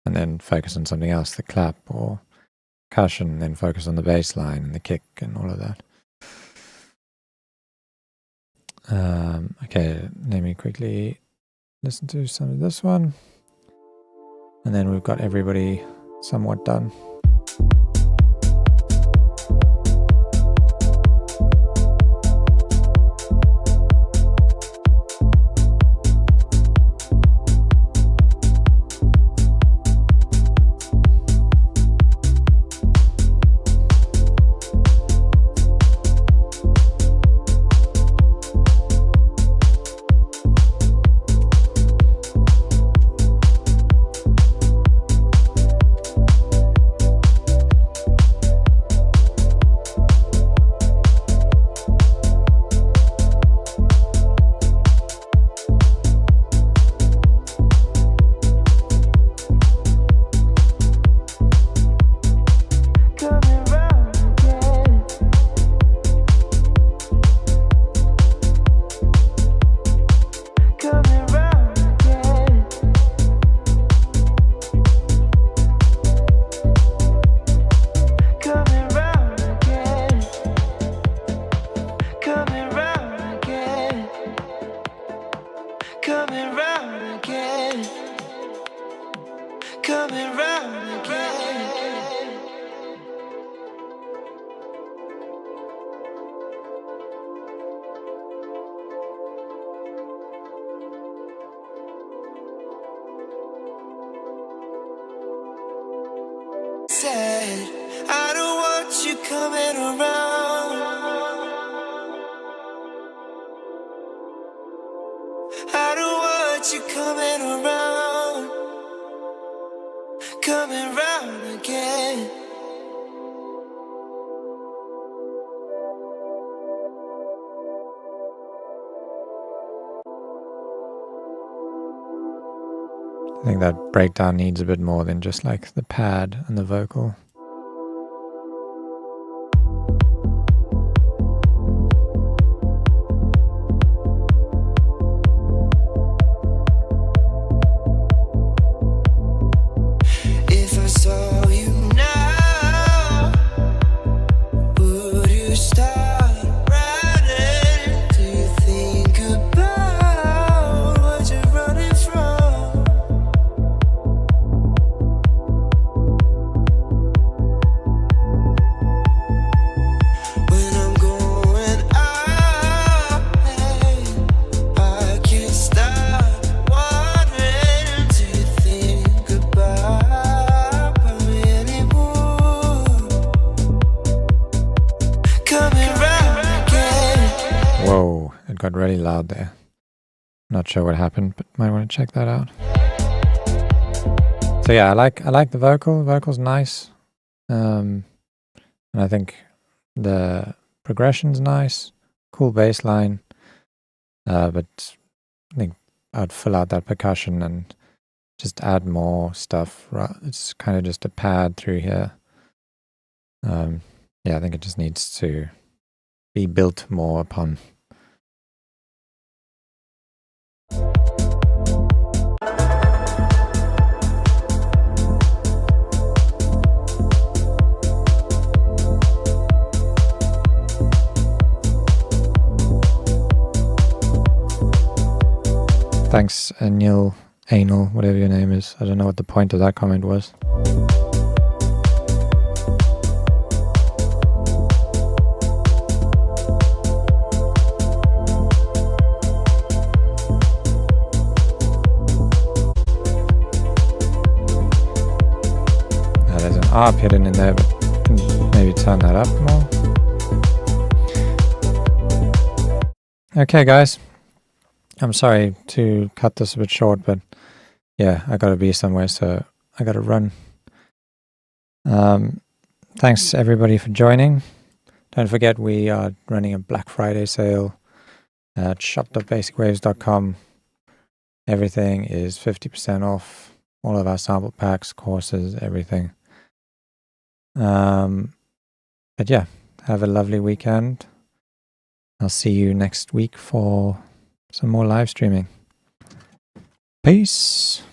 and then focus on something else, the clap or percussion, and then focus on the bass line and the kick and all of that. Okay, let me quickly listen to some of this one, and then we've got everybody somewhat done. coming around. I don't want you coming around, coming round again. I think that breakdown needs a bit more than just like the pad and the vocal. If I saw you now, would you start running? Do you think about what you're running from? When I'm going out, I can't stop wondering. Do you think about me anymore? Coming round again. Whoa, it got really loud there. Not sure what happened, but might want to check that out. So yeah, I like the vocal. Vocal's nice. And I think the progression's nice. Cool bass line. But I think I'd fill out that percussion and just add more stuff. It's kind of just a pad through here. Yeah, I think it just needs to be built more upon. Thanks, Anil, whatever your name is. I don't know what the point of that comment was. There's an ARP hidden in there, but can maybe turn that up more. Okay, guys. I'm sorry to cut this a bit short, but yeah, I gotta be somewhere, so I gotta run. Thanks everybody for joining. Don't forget we are running a Black Friday sale at shop.basicwaves.com. Everything is 50% off. All of our sample packs, courses, everything. But yeah, have a lovely weekend. I'll see you next week for some more live streaming. Peace.